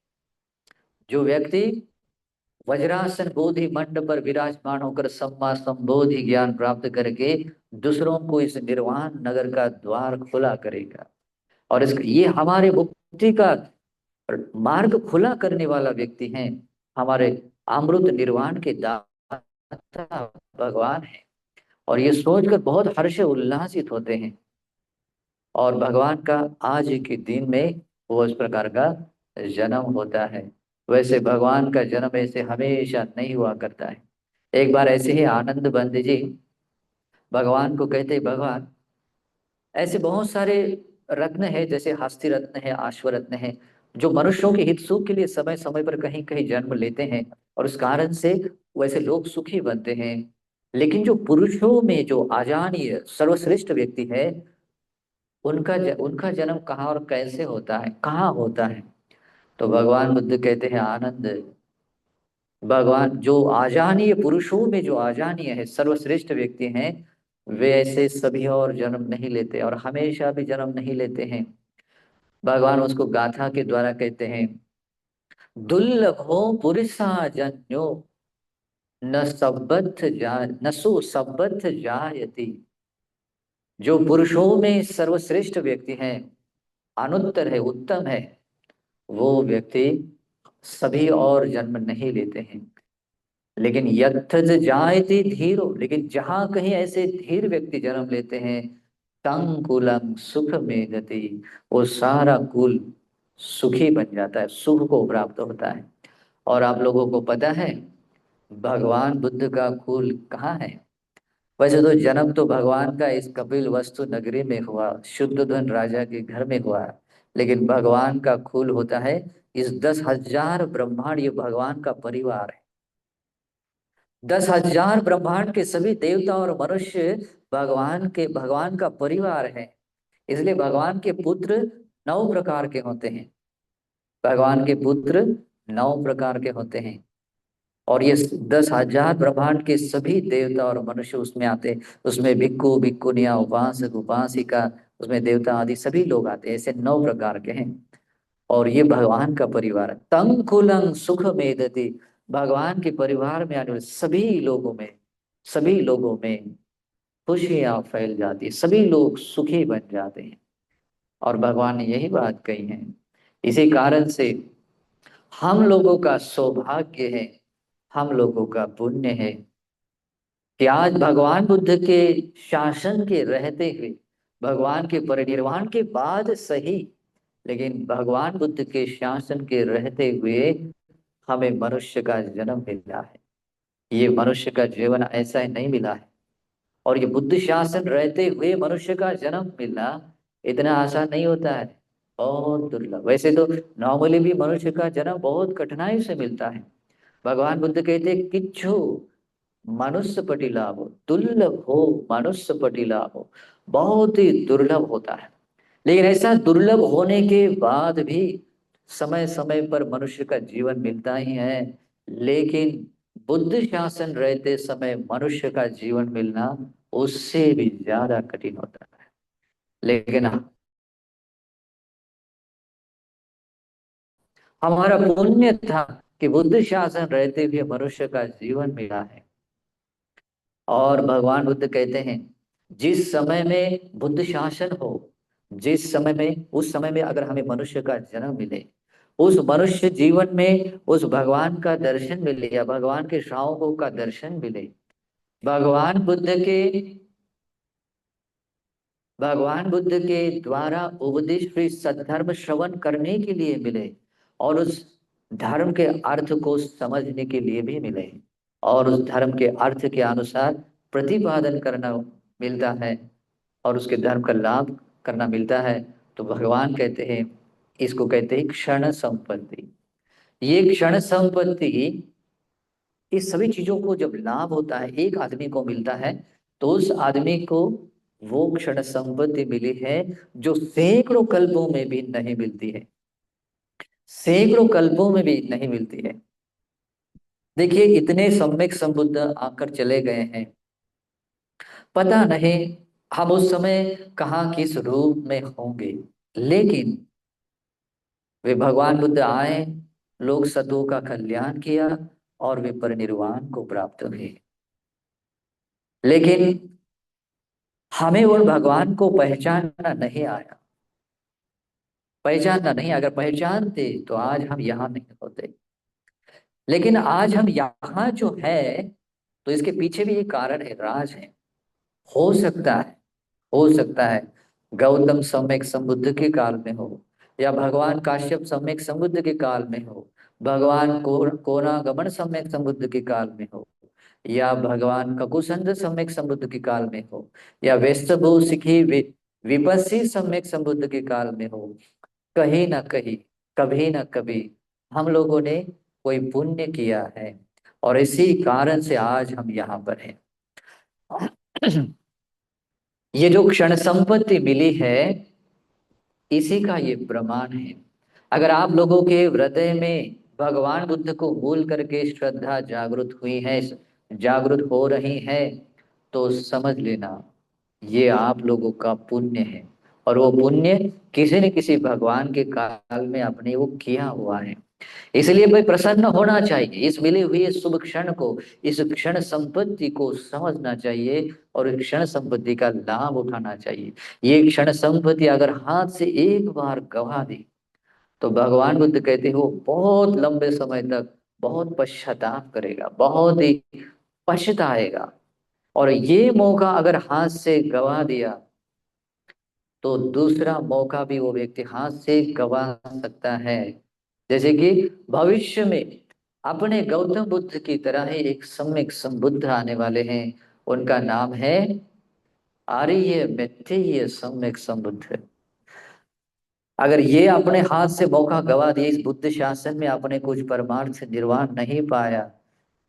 जो व्यक्ति वज्रासन बोधि मंड पर विराजमान होकर सम्मा संबोधि ज्ञान प्राप्त करके दूसरों को इस निर्वाण नगर का द्वार खुला करेगा। और इस ये हमारे मुक्ति का मार्ग खुला करने वाला व्यक्ति है, हमारे अमृत निर्वाण के दाता भगवान है। और ये सोचकर बहुत हर्ष उल्लासित होते हैं। और भगवान का आज के दिन में वो इस प्रकार का जन्म होता है। वैसे भगवान का जन्म ऐसे हमेशा नहीं हुआ करता है। एक बार ऐसे ही आनंद बंद जी भगवान को कहते, भगवान ऐसे बहुत सारे रत्न है, जैसे हस्ती रत्न है, आश्व रत्न है, जो मनुष्यों के हित सुख के लिए समय समय पर कहीं कहीं जन्म लेते हैं, और उस कारण से वैसे लोग सुखी बनते हैं। लेकिन जो पुरुषों में जो आजानीय सर्वश्रेष्ठ व्यक्ति है, उनका जन्म कहाँ और कैसे होता है, कहाँ होता है? तो भगवान बुद्ध कहते हैं, आनंद, भगवान जो आजानीय पुरुषों में जो आजानीय है, सर्वश्रेष्ठ व्यक्ति हैं, वे ऐसे सभी और जन्म नहीं लेते और हमेशा भी जन्म नहीं लेते हैं। भगवान उसको गाथा के द्वारा कहते हैं, दुर्लभो पुरुषा जन्यो न सबथ जा न सु सबथ जायति। जो पुरुषों में सर्वश्रेष्ठ व्यक्ति हैं, अनुत्तर है, उत्तम है, वो व्यक्ति सभी और जन्म नहीं लेते हैं। लेकिन यत्थज जायते धीरो, लेकिन जहां कहीं ऐसे धीर व्यक्ति जन्म लेते हैं, तंग कुलम सुख में गति, वो सारा कुल सुखी बन जाता है, सुख को प्राप्त होता है। और आप लोगों को पता है भगवान बुद्ध का कुल कहाँ है? वैसे तो जन्म तो भगवान का इस कपिल वस्तु नगरी में हुआ, शुद्धोधन राजा के घर में हुआ, लेकिन भगवान का कुल होता है इस 10,000 ब्रह्मांड, ये भगवान का परिवार है। 10,000 ब्रह्मांड के सभी देवता और मनुष्य भगवान का परिवार है। इसलिए भगवान के पुत्र 9 प्रकार के होते हैं। भगवान के पुत्र 9 प्रकार के होते हैं। और ये 10,000 ब्रह्मांड के सभी देवता और मनुष्य उसमें आते, उसमें भिक्खु भिक्खुनिया, उपासक उपासिका, उसमें देवता आदि सभी लोग आते हैं। ऐसे 9 प्रकार के हैं। और ये भगवान का परिवार है। तंग कुलंग सुख मेदति, भगवान के परिवार में आने वाले सभी लोगों में खुशियां फैल जाती है, सभी लोग सुखी बन जाते हैं। और भगवान ने यही बात कही है। इसी कारण से हम लोगों का सौभाग्य है, हम लोगों का पुण्य है कि आज भगवान बुद्ध के शासन के रहते हुए, भगवान के परिनिर्वाण के बाद सही, लेकिन भगवान बुद्ध के शासन के रहते हुए हमें मनुष्य का जन्म मिला है। ये मनुष्य का जीवन ऐसा ही नहीं मिला है। और ये बुद्ध शासन रहते हुए मनुष्य का जन्म मिलना इतना आसान नहीं होता है, बहुत दुर्लभ। वैसे तो नॉर्मली भी मनुष्य का जन्म बहुत कठिनाई से मिलता है। भगवान बुद्ध कहते हैं, किच्छु मनुष्य पटिलाभो दुर्लभ हो, मनुष्य पटिलाभो, बहुत ही दुर्लभ होता है। लेकिन ऐसा दुर्लभ होने के बाद भी समय समय पर मनुष्य का जीवन मिलता ही है। लेकिन बुद्ध शासन रहते समय मनुष्य का जीवन मिलना उससे भी ज्यादा कठिन होता है। लेकिन हमारा पुण्य था कि बुद्ध शासन रहते हुए मनुष्य का जीवन मिला है। और भगवान बुद्ध कहते हैं, जिस समय में बुद्ध शासन हो, जिस समय में, उस समय में अगर हमें मनुष्य का जन्म मिले, उस मनुष्य जीवन में उस भगवान का दर्शन मिले या भगवान के श्रावकों का दर्शन मिले, भगवान बुद्ध के भगवान बुद्ध के द्वारा उपदेश हुई सद्धर्म श्रवण करने के लिए मिले, और उस धर्म के अर्थ को समझने के लिए भी मिले, और उस धर्म के अर्थ के अनुसार प्रतिपादन करना मिलता है, और उसके धर्म का लाभ करना मिलता है। तो भगवान कहते हैं, इसको कहते हैं क्षण संपत्ति। ये क्षण संपत्ति, इस सभी चीजों को जब लाभ होता है, एक आदमी को मिलता है, तो उस आदमी को वो क्षण संपत्ति मिली है जो सैकड़ों कल्पों में भी नहीं मिलती है, सैकड़ों कल्पों में भी नहीं मिलती है। देखिए, इतने सम्यक संबुद्ध आकर चले गए हैं, पता नहीं हम उस समय कहाँ किस रूप में होंगे, लेकिन वे भगवान बुद्ध आए, लोग सतों का कल्याण किया, और वे परिनिर्वाण को प्राप्त हुए। लेकिन हमें उन भगवान को पहचानना नहीं आया, पहचानना नहीं, अगर पहचानते तो आज हम यहाँ नहीं होते। लेकिन आज हम यहाँ जो है, तो इसके पीछे भी एक कारण है, राज है। हो सकता है, हो सकता है गौतम सम्यक संबुद्ध के काल में हो, या भगवान काश्यप सम्यक संबुद्ध के काल में हो, भगवान कोनागमन सम्यक संबुद्ध के काल में हो, या भगवान ककुसंद सम्यक संबुद्ध के काल में हो, या वेस्तभू सिखी विपस्सी सम्यक संबुद्ध के काल में हो, कहीं ना कहीं, कभी ना कभी हम लोगों ने कोई पुण्य किया है, और इसी कारण से आज हम यहाँ पर हैं। ये जो क्षण संपत्ति मिली है, इसी का ये प्रमाण है। अगर आप लोगों के हृदय में भगवान बुद्ध को भूल करके श्रद्धा जागृत हुई है, जागृत हो रही है, तो समझ लेना ये आप लोगों का पुण्य है, और वो पुण्य किसी न किसी भगवान के काल में आपने वो किया हुआ है। इसलिए भाई प्रसन्न होना चाहिए, इस मिले हुए शुभ क्षण को, इस क्षण संपत्ति को समझना चाहिए, और इस क्षण संपत्ति का लाभ उठाना चाहिए। ये क्षण संपत्ति अगर हाथ से एक बार गवा दी, तो भगवान बुद्ध कहते हैं वो बहुत लंबे समय तक बहुत पश्चाताप करेगा, बहुत ही पछताएगा। और ये मौका अगर हाथ से गवा दिया, तो दूसरा मौका भी वो व्यक्ति हाथ से गवा सकता है। जैसे कि भविष्य में अपने गौतम बुद्ध की तरह ही एक सम्यक संबुद्ध आने वाले हैं, उनका नाम है आर्य मैत्रेय सम्यक संबुद्ध। अगर ये अपने हाथ से मौका गवा दिए, इस बुद्ध शासन में अपने कुछ परमार्थ निर्वाण नहीं पाया,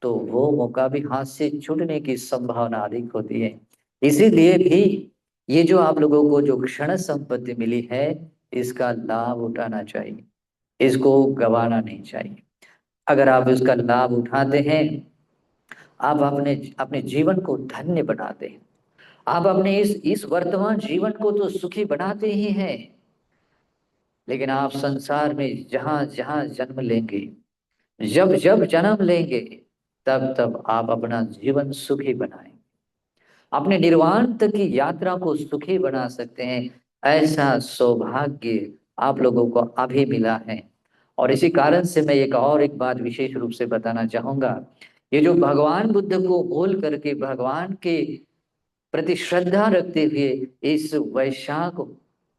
तो वो मौका भी हाथ से छूटने की संभावना अधिक होती है। इसीलिए भी ये जो आप लोगों को जो क्षण संपत्ति मिली है, इसका लाभ उठाना चाहिए, इसको गवाना नहीं चाहिए। अगर आप इसका लाभ उठाते हैं, आप अपने अपने जीवन को धन्य बनाते हैं, आप अपने इस वर्तमान जीवन को तो सुखी बनाते ही हैं, लेकिन आप संसार में जहां जहां जन्म लेंगे, जब जब जन्म लेंगे, तब तब आप अपना जीवन सुखी बनाएं, अपने निर्वाण तक की यात्रा को सुखी बना सकते हैं। ऐसा सौभाग्य आप लोगों को अभी मिला है। और इसी कारण से मैं एक बात विशेष रूप से बताना चाहूंगा। ये जो भगवान बुद्ध को भूल करके भगवान के प्रति श्रद्धा रखते हुए इस वैशाख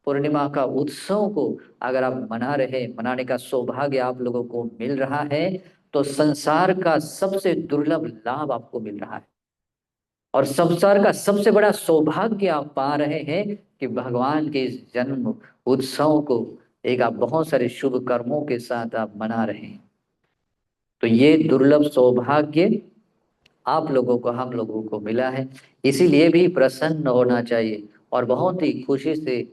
पूर्णिमा का उत्सव को अगर आप मनाने का सौभाग्य आप लोगों को मिल रहा है, तो संसार का सबसे दुर्लभ लाभ आपको मिल रहा है, और संसार का सबसे बड़ा सौभाग्य आप पा रहे हैं कि भगवान के इस जन्म उत्सव को एक आप बहुत सारे शुभ कर्मों के साथ आप मना रहे हैं। तो ये दुर्लभ सौभाग्य आप लोगों को, हम लोगों को मिला है, इसीलिए भी प्रसन्न होना चाहिए और बहुत ही खुशी से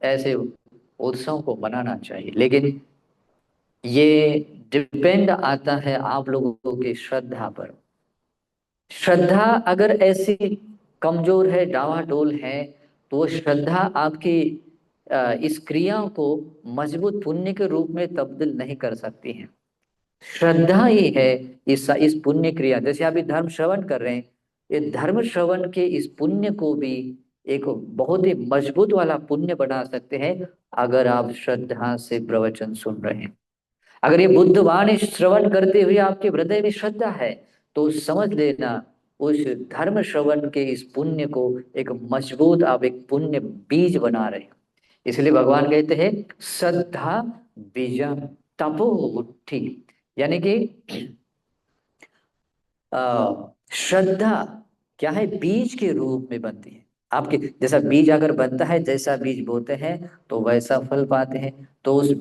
ऐसे उत्सव को मनाना चाहिए। लेकिन ये डिपेंड आता है आप लोगों की श्रद्धा पर। श्रद्धा अगर ऐसी कमजोर है, डावाडोल है, तो वो श्रद्धा आपकी इस क्रिया को मजबूत पुण्य के रूप में तब्दील नहीं कर सकती है। श्रद्धा ही है इस पुण्य क्रिया, जैसे अभी धर्म श्रवण कर रहे हैं, ये धर्म श्रवण के इस पुण्य को भी एक बहुत ही मजबूत वाला पुण्य बना सकते हैं, अगर आप श्रद्धा से प्रवचन सुन रहे हैं। अगर ये बुद्धवाणी श्रवण करते हुए आपके हृदय में श्रद्धा है, तो समझ लेना उस धर्म श्रवण के इस पुण्य को एक मजबूत आप एक पुण्य बीज बना रहे हैं। इसलिए भगवान कहते हैं श्रद्धा बीजम तपो उठी, यानी कि श्रद्धा क्या है, बीज के रूप में बनती है। आपके जैसा बीज अगर बनता है, जैसा बीज बोते हैं तो वैसा फल पाते हैं। तो उस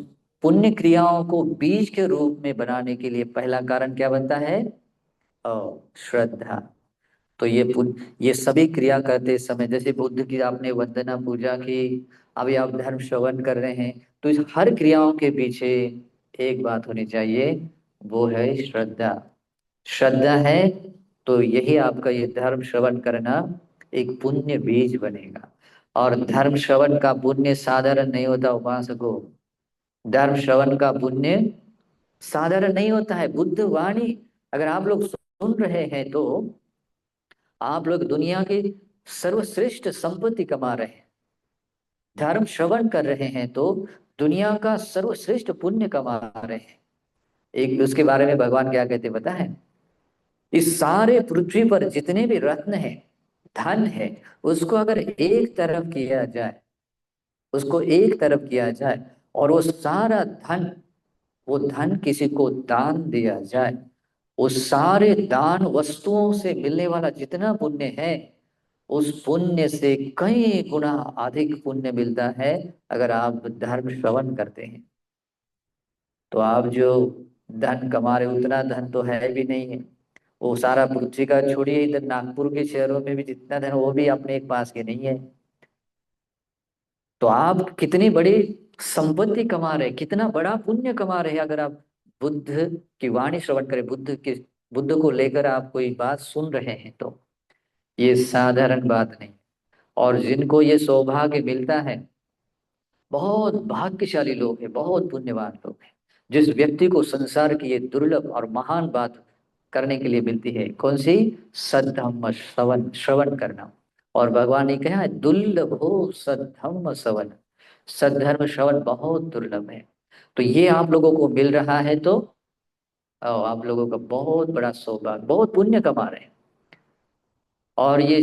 पुण्य क्रियाओं को बीज के रूप में बनाने के लिए पहला कारण क्या बनता है? श्रद्धा। तो ये सभी क्रिया करते समय, जैसे बुद्ध की आपने वंदना पूजा की, अभी आप धर्म श्रवण कर रहे हैं, तो इस हर क्रियाओं के पीछे एक बात होनी चाहिए, वो है श्रद्धा। श्रद्धा है तो यही आपका ये धर्म श्रवण करना एक पुण्य बीज बनेगा। और धर्म श्रवण का पुण्य साधारण नहीं होता उपासकों, धर्म श्रवण का पुण्य साधारण नहीं होता है। बुद्ध वाणी अगर आप लोग सुन रहे हैं, तो आप लोग दुनिया की सर्वश्रेष्ठ संपत्ति कमा रहे हैं। धर्म श्रवण कर रहे हैं तो दुनिया का सर्वश्रेष्ठ पुण्य कमा रहे हैं। एक उसके बारे में भगवान क्या कहते पता है? इस सारे पृथ्वी पर जितने भी रत्न है, धन है, उसको अगर एक तरफ किया जाए, उसको एक तरफ किया जाए और वो सारा धन, वो धन किसी को दान दिया जाए, उस सारे दान वस्तुओं से मिलने वाला जितना पुण्य है, उस पुण्य से कई गुना अधिक पुण्य मिलता है अगर आप धर्म श्रवण करते हैं। तो आप जो धन कमा रहे, उतना धन तो है भी नहीं है। वो सारा पृथ्वी का छोड़िए, इधर नागपुर के शहरों में भी जितना धन, वो भी अपने एक पास के नहीं है। तो आप कितनी बड़ी संपत्ति कमा रहे, कितना बड़ा पुण्य कमा रहे हैं अगर आप बुद्ध की वाणी श्रवण करें, बुद्ध को लेकर आप कोई बात सुन रहे हैं, तो ये साधारण बात नहीं। और जिनको ये सौभाग्य मिलता है, बहुत भाग्यशाली लोग हैं, बहुत पुण्यवान लोग हैं। जिस व्यक्ति को संसार की ये दुर्लभ और महान बात करने के लिए मिलती है, कौन सी? सद्धम्म श्रवण, श्रवण करना। और भगवान ने कहा है, दुर्लभ हो सद्धम्म श्रवण, सद्धर्म श्रवण बहुत दुर्लभ है। तो ये आप लोगों को मिल रहा है, तो आप लोगों का बहुत बड़ा सौभाग्य, बहुत पुण्य कमा रहे हैं। और ये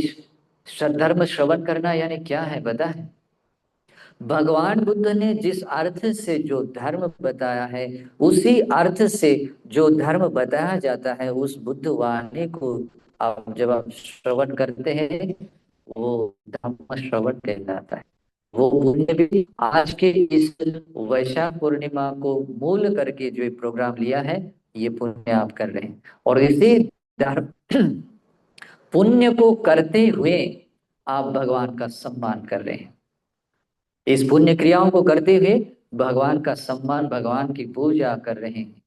सद्धर्म श्रवण करना यानी क्या है पता है? भगवान बुद्ध ने जिस अर्थ से जो धर्म बताया है, उसी अर्थ से जो धर्म बताया जाता है, उस बुद्ध वाणी को आप जब आप श्रवण करते हैं, वो धम्म श्रवण कहलाता है। वो पुण्य भी आज के इस वैशाख पूर्णिमा को मूल करके जो ये प्रोग्राम लिया है, ये पुण्य आप कर रहे हैं। और इसी धर्म पुण्य को करते हुए आप भगवान का सम्मान कर रहे हैं। इस पुण्य क्रियाओं को करते हुए भगवान का सम्मान, भगवान की पूजा कर रहे हैं।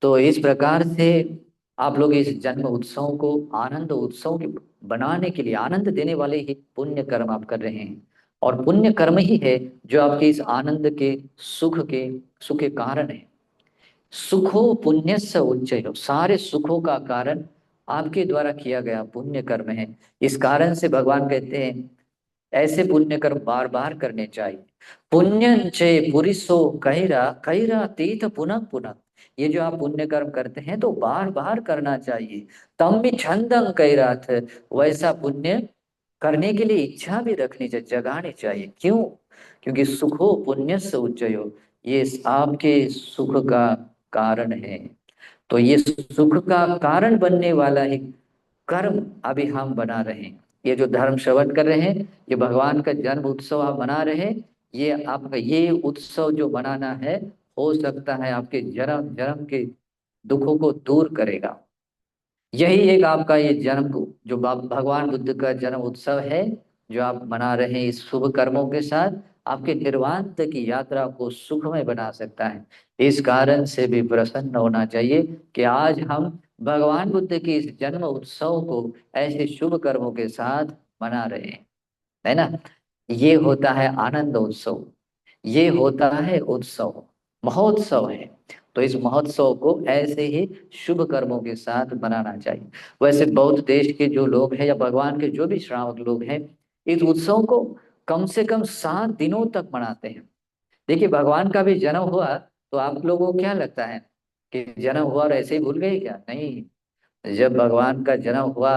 तो इस प्रकार से आप लोग इस जन्म उत्सव को आनंद उत्सव के बनाने के लिए, आनंद देने वाले ही पुण्य कर्म आप कर रहे हैं। और पुण्य कर्म ही है जो आपके इस आनंद के, सुख के कारण है। सुखो पुण्य से उच्चयो, सारे सुखों का कारण आपके द्वारा किया गया पुण्य कर्म है। इस कारण से भगवान कहते हैं, ऐसे पुण्य कर्म बार बार करने चाहिए। पुण्य चे पुरिसो कैरा कैरा तीर्थ पुनः पुनः, ये जो आप पुण्य कर्म करते हैं तो बार बार करना चाहिए। तम भी छंदं कैराथ, वैसा पुण्य करने के लिए इच्छा भी रखनी चाहिए, जगानी चाहिए। क्यों? क्योंकि सुखो पुण्य से उच्चयो, ये आपके सुख का कारण है। तो ये सुख का कारण बनने वाला ही कर्म अभी हम बना रहे हैं। ये जो धर्म श्रवण कर रहे हैं, ये भगवान का जन्म उत्सव आप मना रहे हैं, ये आपका ये उत्सव जो मनाना है, हो सकता है आपके जन्म जन्म के दुखों को दूर करेगा। यही एक आपका ये जन्म को, जो भगवान बुद्ध का जन्म उत्सव है, जो आप मना रहे हैं, इस शुभ कर्मों के साथ आपके निर्वाण तक की यात्रा को सुखमय बना सकता है। इस कारण से भी प्रसन्न होना चाहिए कि आज हम भगवान बुद्ध के इस जन्म उत्सव को ऐसे शुभ कर्मों के साथ मना रहे हैं, है ना? ये होता है आनंद उत्सव, ये होता है उत्सव, महोत्सव है। तो इस महोत्सव को ऐसे ही शुभ कर्मों के साथ मनाना चाहिए। वैसे बौद्ध देश के जो लोग हैं या भगवान के जो भी श्रावक लोग हैं, इस उत्सव को कम से कम 7 दिनों तक मनाते हैं। देखिए, भगवान का भी जन्म हुआ तो आप लोगों को क्या लगता है कि जन्म हुआ और ऐसे ही भूल गए क्या? नहीं। जब भगवान का जन्म हुआ,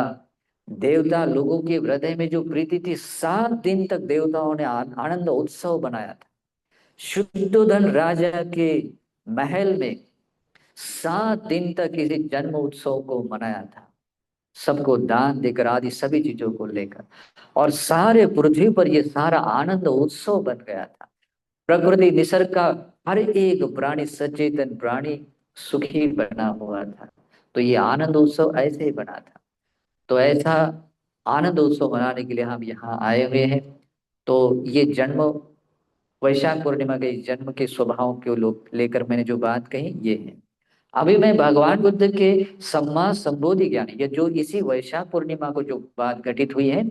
देवता लोगों के हृदय में जो प्रीति थी, 7 दिन तक देवताओं ने आनंद उत्सव बनाया था। शुद्धोधन राजा के महल में 7 दिन तक इसी जन्म उत्सव को मनाया था, सबको दान देकर आदि सभी चीजों को लेकर। और सारे पृथ्वी पर ये सारा आनंद उत्सव बन गया था। प्रकृति, निसर्ग का हर एक प्राणी, सचेतन प्राणी सुखी बना हुआ था। तो ये आनंद उत्सव ऐसे ही बना था। तो ऐसा आनंद उत्सव मनाने के लिए हम यहाँ आए हुए हैं। तो ये जन्म, वैशाख पूर्णिमा के इस जन्म के स्वभाव को लोग लेकर मैंने जो बात कही, ये है। अभी मैं भगवान बुद्ध के सम्मा संबोधि ज्ञान, ये जो इसी वैशाख पूर्णिमा को जो बात घटित हुई है,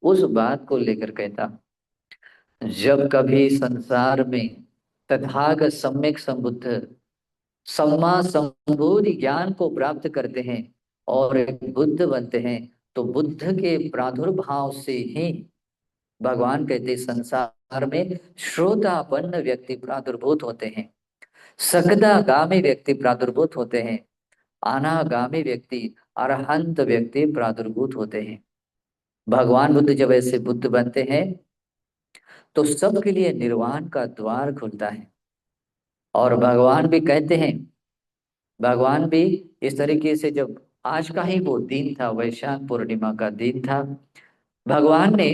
उस बात को लेकर कहता हूं। जब कभी संसार में तथागत सम्यक संबुद्ध सम्मा संबोधि ज्ञान को प्राप्त करते हैं और एक बुद्ध बनते हैं, तो बुद्ध के प्रादुर्भाव से ही भगवान कहते हैं, संसार में श्रोतापन्न व्यक्ति प्रादुर्भूत होते हैं, सकदागामी व्यक्ति प्रादुर्भूत होते हैं, अनागामी व्यक्ति, अरहंत व्यक्ति प्रादुर्भूत होते हैं। भगवान बुद्ध जब ऐसे बुद्ध बनते हैं, तो सबके लिए निर्वाण का द्वार खुलता है। और भगवान भी कहते हैं, भगवान भी इस तरीके से, जब आज का ही वो दिन था, वैशाख पूर्णिमा का दिन था, भगवान ने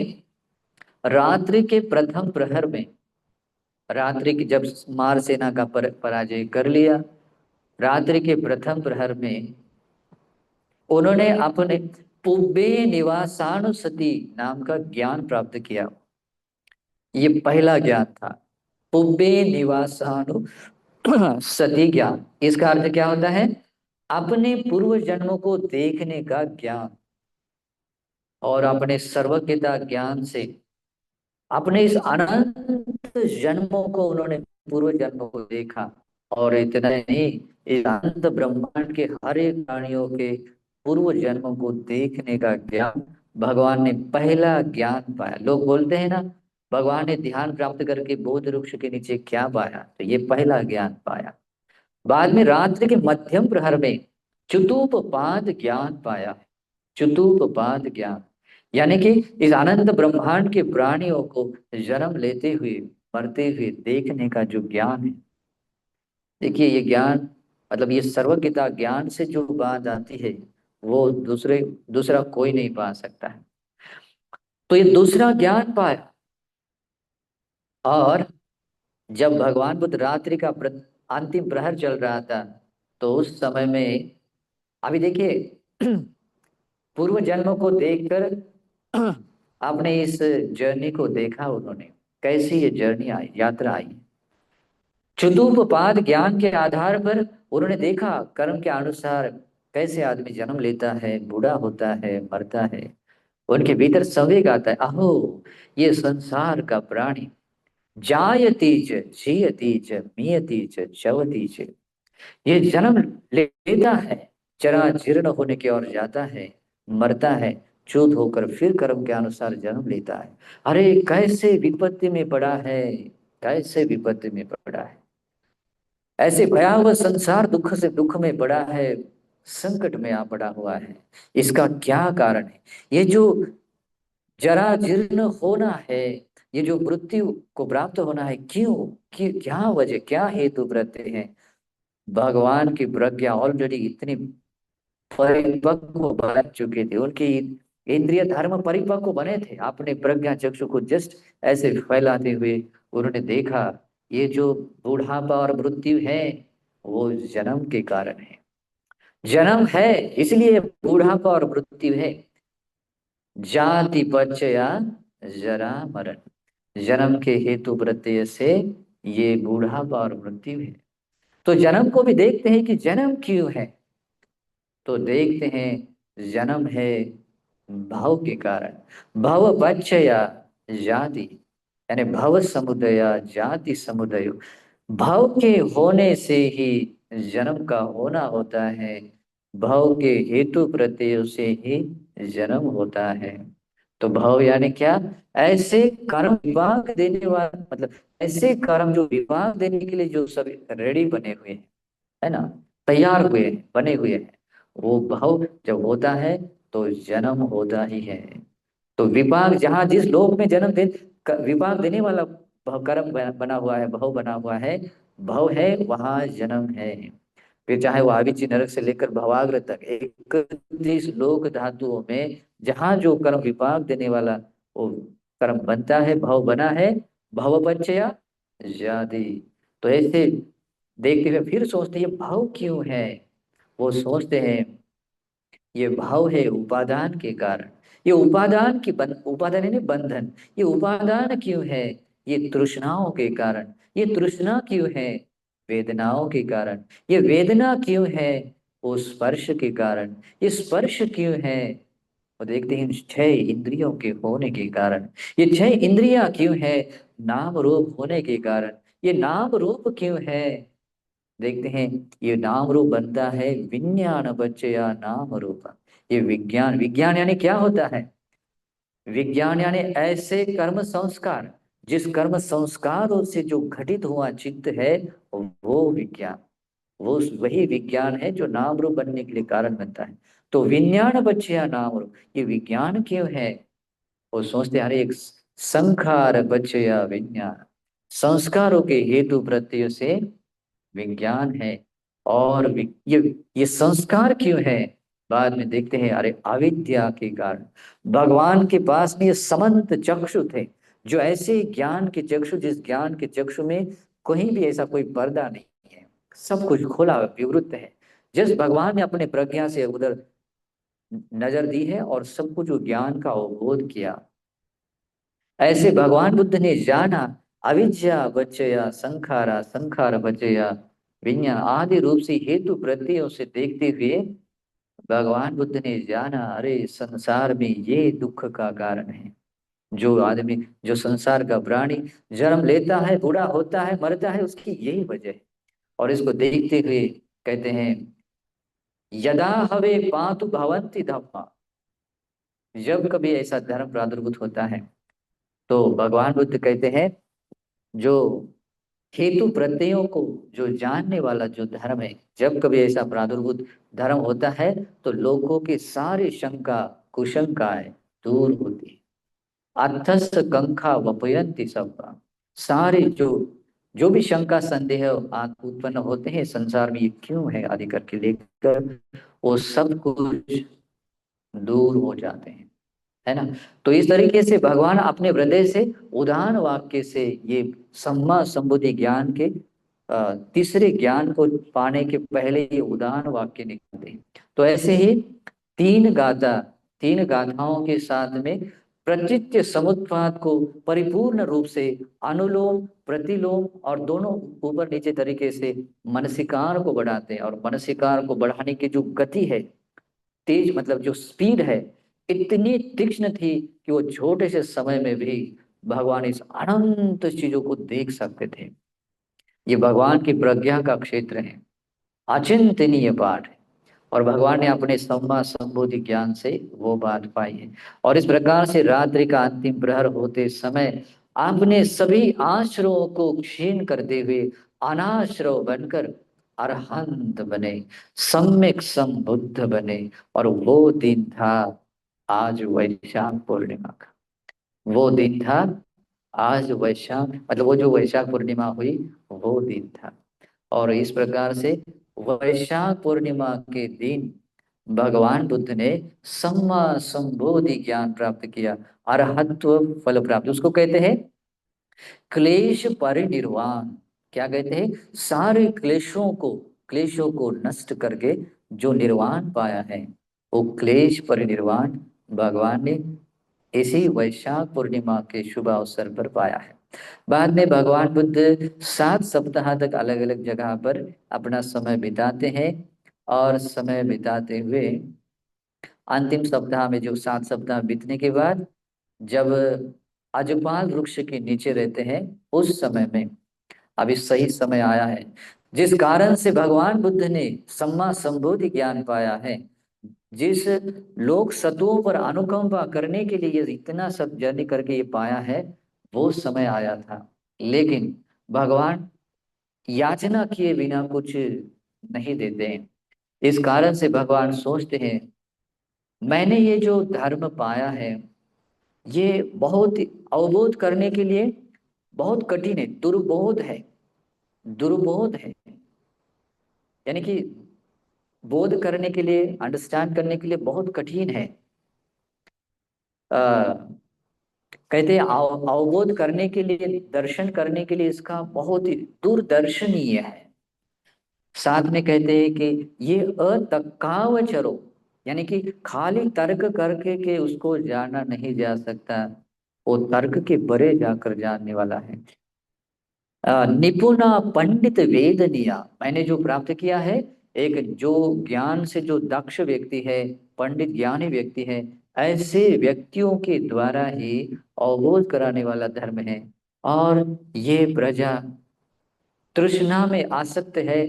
रात्रि के प्रथम प्रहर में, रात्रि की जब मार सेना का पराजय कर लिया, रात्रि के प्रथम प्रहर में उन्होंने अपने पुब्बे निवासानुसति नाम का ज्ञान प्राप्त किया। ये पहला ज्ञान था, पुब्बे निवासानु सती ज्ञान। इसका अर्थ क्या होता है? अपने पूर्व जन्मों को देखने का ज्ञान। और अपने सर्वज्ञता ज्ञान से अपने इस अनंत जन्मों को, उन्होंने पूर्व जन्मों को देखा। और इतना नहीं, इस अनंत ब्रह्मांड के हर एक प्राणियों के पूर्व जन्मों को देखने का ज्ञान भगवान ने, पहला ज्ञान पाया। लोग बोलते हैं ना, भगवान ने ध्यान प्राप्त करके बोध वृक्ष के नीचे क्या पाया? तो ये पहला ज्ञान पाया। बाद में रात्रि के मध्यम प्रहर में चतुपपाद ज्ञान पाया। चतुपपाद ज्ञान यानी कि इस अनंत ब्रह्मांड के प्राणियों को जन्म लेते हुए, मरते हुए देखने का जो ज्ञान है। देखिए ये ज्ञान, मतलब ये सर्वज्ञता ज्ञान से जो बात आती है, वो दूसरा कोई नहीं पा सकता है। तो ये दूसरा ज्ञान पाया। और जब भगवान बुद्ध रात्रि का अंतिम प्रहर चल रहा था, तो उस समय में, अभी देखिए पूर्व जन्मों को देखकर आपने इस जर्नी को देखा, उन्होंने कैसी ये जर्नी आई, यात्रा आई। चतुपपाद ज्ञान के आधार पर उन्होंने देखा कर्म के अनुसार कैसे आदमी जन्म लेता है, बूढ़ा होता है, मरता है। उनके भीतर संवेग आता है, अहो ये संसार का प्राणी जायती च जीयती च मियती च चवती च, ये जन्म लेता है, चरा जीर्ण होने की ओर जाता है, मरता है, चूत होकर फिर कर्म के अनुसार जन्म लेता है। अरे कैसे विपत्ति में पड़ा है, कैसे विपत्ति में पड़ा है, ऐसे भयावह संसार दुख से दुख में पड़ा है, संकट में आ पड़ा हुआ है। इसका क्या कारण है? ये जो जरा जीर्ण होना है, ये जो मृत्यु को प्राप्त होना है, क्यों? क्या वजह, क्या हेतु बरते हैं? भगवान की प्रज्ञा ऑलरेडी इतनी परिपक्व बन चुके थे, उनकी इंद्रिय धर्म परिपक्व बने थे। अपने प्रज्ञा चक्षु को जस्ट ऐसे फैलाते हुए उन्होंने देखा, ये जो बुढ़ापा और मृत्यु है, वो जन्म के कारण है। जन्म है इसलिए बुढ़ापा और मृत्यु है। जाति पचया जरा मरण, जन्म के हेतु प्रत्यय से ये बुढ़ापा और मृत्यु है। तो जन्म को भी देखते हैं कि जन्म क्यों है। तो देखते हैं जन्म है भाव के कारण। भव पक्षया जाति, यानी भव समुदया जाति समुदय, भव के होने से ही जन्म का होना होता है। भव के हेतु प्रत्यय से ही जन्म होता है। तो भव यानी क्या? ऐसे कर्म विभाग देने वाला, मतलब ऐसे कर्म जो विभाग देने के लिए जो सभी रेडी बने हुए हैं, है ना, तैयार हुए हैं, बने हुए हैं, वो भाव जब होता है तो जन्म होता ही है। तो विभाग जहाँ जिस लोक में जन्म दे, विभाग देने वाला कर्म बना हुआ है, भव बना हुआ है, भव है, वहां जन्म है। फिर चाहे वो आविची नरक से लेकर भवाग्र तक 31 लोक धातुओं में जहाँ जो कर्म विभाग देने वाला वो कर्म बनता है, भव बना है, भवपच्चया जाति। तो ऐसे देखते हुए फिर सोचते हैं ये भाव क्यों है। वो सोचते हैं ये भाव है उपादान के कारण। ये उपादान की उपादान यानी बंधन, ये उपादान क्यों है? ये तृष्णाओं के कारण। ये तृष्णा क्यों है? वेदनाओं के कारण। ये वेदना क्यों है? वो स्पर्श के कारण। ये स्पर्श क्यों है? और देखते हैं 6 इंद्रियों के होने के कारण। ये 6 इंद्रियां क्यों है? नाम रूप होने के कारण। ये नाम रूप क्यों है? देखते हैं ये नाम रूप बनता है विज्ञान बच्चया नाम रूप। ये विज्ञान, विज्ञान यानी क्या होता है? विज्ञान यानी ऐसे कर्म संस्कार, जिस कर्म संस्कारों से जो घटित हुआ चित्त है, वो विज्ञान, वो वही विज्ञान है जो नाम रूप बनने के लिए कारण बनता है। तो विज्ञान बच्चया नाम रूप, ये विज्ञान क्यों है? वो सोचते हैं अरे एक संखार बचया विज्ञान, संस्कारों के हेतु प्रत्यय से विज्ञान है। और ये संस्कार क्यों है, बाद में देखते हैं। अरे अविद्या के कारण, भगवान के पास में ये समंत चक्षु थे, जो ऐसे ज्ञान के चक्षु, जिस ज्ञान के चक्षु में कहीं भी ऐसा कोई पर्दा नहीं है, सब कुछ खुला विवृत है। जिस भगवान ने अपने प्रज्ञा से उधर नजर दी है और सब कुछ ज्ञान का अवबोध किया, ऐसे भगवान बुद्ध ने जाना। अविद्या बचया संखारा, संखार बचया विज्ञान, आदि रूप से हेतु प्रत्ययों से देखते हुए भगवान बुद्ध ने जाना, अरे संसार में ये दुख का कारण है। जो आदमी, जो संसार का प्राणी जन्म लेता है, बूढ़ा होता है, मरता है, उसकी यही वजह है। और इसको देखते हुए कहते हैं, यदा हवे पांतु भवंति धम्मा, जब कभी ऐसा धर्म प्रादुर्भूत होता है, तो भगवान बुद्ध कहते हैं, जो हेतु प्रत्ययों को जो जानने वाला जो धर्म है, जब कभी ऐसा प्रादुर्भूत धर्म होता है, तो लोगों की सारी शंका कुशंकाएं दूर होती है। अर्थस्थ कंखा वपयंती सबका, सारे जो भी शंका संदेह उत्पन्न होते हैं संसार में, ये क्यों है आदि करके लेकर, वो सब कुछ दूर हो जाते हैं, है ना। तो इस तरीके से भगवान अपने हृदय से उदाहरण वाक्य से ये सम्मा संबुद्धि ज्ञान के तीसरे ज्ञान को पाने के पहले ये उदाहरण वाक्य निकलते हैं। तो ऐसे ही तीन गाथा, तीन गाथाओं के साथ में प्रचित्य समुत्पाद को परिपूर्ण रूप से अनुलोम प्रतिलोम और दोनों ऊपर नीचे तरीके से मनसिकार को बढ़ाते हैं। और मनसिकार को बढ़ाने की जो गति है, तेज मतलब जो स्पीड है, इतनी तीक्ष्ण थी कि वो छोटे से समय में भी भगवान इस अनंत चीजों को देख सकते थे। ये भगवान की प्रज्ञा का क्षेत्र है, अचिंतनीय पाठ है। और भगवान ने अपने सम्मा संबोधि ज्ञान से वो बात पाई है। और इस प्रकार से रात्रि का अंतिम प्रहर होते समय आपने सभी आश्रयों को क्षीण करते हुए अनाश्रव बनकर अरहंत बने, सम्यक संबुद्ध बने। और वो दिन था आज वैशाख पूर्णिमा का, वो दिन था आज वैशाख, मतलब वो जो वैशाख पूर्णिमा हुई वो दिन था। और इस प्रकार से वैशाख पूर्णिमा के दिन भगवान बुद्ध ने सम्मा संबोधि ज्ञान प्राप्त किया, अरहत्व फल प्राप्त, उसको कहते हैं क्लेश परिनिर्वाण। क्या कहते हैं, सारे क्लेशों को नष्ट करके जो निर्वाण पाया है, वो क्लेश परिनिर्वाण भगवान ने इसी वैशाख पूर्णिमा के शुभ अवसर पर पाया है। बाद में भगवान बुद्ध 7 सप्ताह तक अलग अलग जगह पर अपना समय बिताते हैं। और समय बिताते हुए अंतिम सप्ताह में, जो 7 सप्ताह बीतने के बाद जब अजपाल वृक्ष के नीचे रहते हैं, उस समय में अभी सही समय आया है, जिस कारण से भगवान बुद्ध ने सम्मा संबोधि ज्ञान पाया है, जिस लोक सत्वों पर अनुकंपा करने के लिए इतना सब जर्नी करके ये पाया है, वो समय आया था। लेकिन भगवान याचना किए बिना कुछ नहीं देते हैं। इस कारण से भगवान सोचते हैं, मैंने ये जो धर्म पाया है, ये बहुत अवबोध करने के लिए बहुत कठिन है, दुर्बोध है, दुर्बोध है। यानी कि बोध करने के लिए, अंडरस्टैंड करने के लिए बहुत कठिन है। कहते हैं अवबोध करने के लिए, दर्शन करने के लिए इसका बहुत ही दूरदर्शनीय है। साथ में कहते हैं कि ये अतक्कावचरो, यानी कि खाली तर्क करके के उसको जाना नहीं जा सकता, वो तर्क के परे जाकर जानने वाला है। निपुणा पंडित वेदनिया, मैंने जो प्राप्त किया है, एक जो ज्ञान से जो दक्ष व्यक्ति है, पंडित ज्ञानी व्यक्ति है, ऐसे व्यक्तियों के द्वारा ही अवबोध कराने वाला धर्म है। और ये प्रजा तृष्णा में आसक्त है,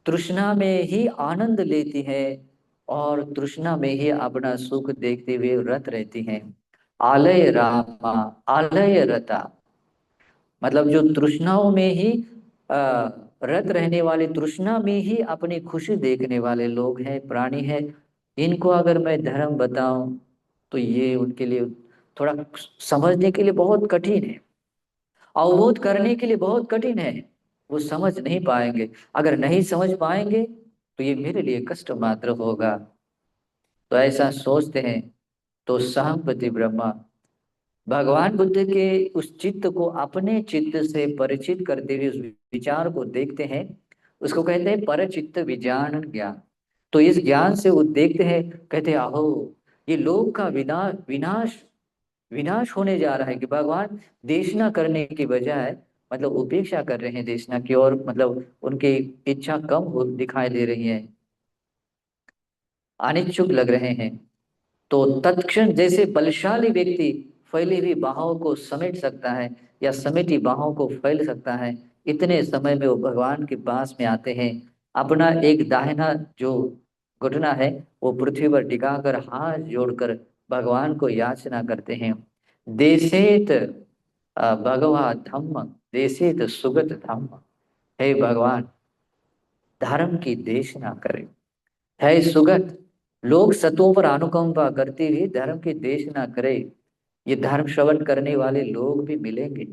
तृष्णा में ही आनंद लेती है, और तृष्णा में ही अपना सुख देखते हुए रत रहती है। आलय रामा, आलय रता, मतलब जो तृष्णाओं में ही आ, रत रहने वाले, तृष्णा में ही अपनी खुशी देखने वाले लोग हैं, प्राणी हैं। इनको अगर मैं धर्म बताऊं तो ये उनके लिए थोड़ा समझने के लिए बहुत कठिन है, अवबोध करने के लिए बहुत कठिन है। वो समझ नहीं पाएंगे। अगर नहीं समझ पाएंगे तो ये मेरे लिए कष्ट मात्र होगा। तो ऐसा सोचते हैं। तो सहम्पति ब्रह्मा भगवान बुद्ध के उस चित्त को अपने चित्त से परिचित करते हुए उस विचार को देखते हैं। उसको कहते हैं परचित्त विज्ञान ज्ञान। तो इस ज्ञान से वो देखते हैं, कहते हैं आहो, ये लोक का विनाश विनाश विनाश होने जा रहा है कि भगवान देशना करने की बजाय मतलब उपेक्षा कर रहे हैं देशना की ओर, मतलब उनकी इच्छा कम हो दिखाई दे रही है, अनिच्छुक लग रहे हैं। तो तत्क्षण जैसे बलशाली व्यक्ति फैली हुई बाहों को समेट सकता है या समेटी बाहों को फैल सकता है, इतने समय में वो भगवान के पास में आते हैं। अपना एक दाहिना जो घुटना है वो पृथ्वी पर टिकाकर हाथ जोड़कर भगवान को याचना करते हैं। देशेत भगवा धम्म, देशेत सुगत धम्म। हे भगवान, धर्म की देशना करें। है सुगत, लोग सतों पर अनुकंपा करते हुए धर्म की देश ना करे, ये धर्म श्रवण करने वाले लोग भी मिलेंगे।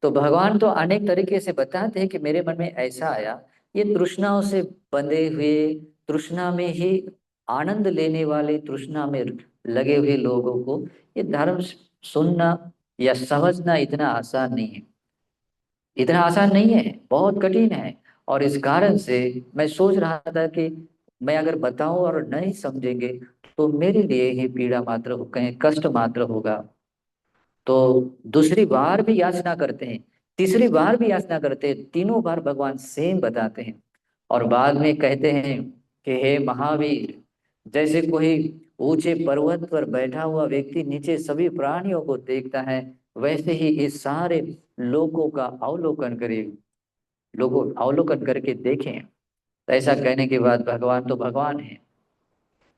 तो भगवान तो अनेक तरीके से बताते हैं कि मेरे मन में ऐसा आया, ये तृष्णाओं से बंधे हुए, तृष्णा में ही आनंद लेने वाले, तृष्णा में लगे हुए लोगों को ये धर्म सुनना या समझना इतना आसान नहीं है। इतना आसान नहीं है, बहुत कठिन है। और इस कारण से मैं सोच रहा था कि मैं अगर बताऊं और नहीं समझेंगे तो मेरे लिए ही पीड़ा मात्र हो, कहीं कष्ट मात्र होगा। तो दूसरी बार भी याचना करते हैं, तीसरी बार भी याचना करते हैं, तीनों बार भगवान सेम बताते हैं। और बाद में कहते हैं कि हे महावीर, जैसे कोई ऊंचे पर्वत पर बैठा हुआ व्यक्ति नीचे सभी प्राणियों को देखता है, वैसे ही इस सारे लोगों का अवलोकन करें, लोगों अवलोकन करके देखें। तो ऐसा कहने के बाद भगवान तो भगवान है,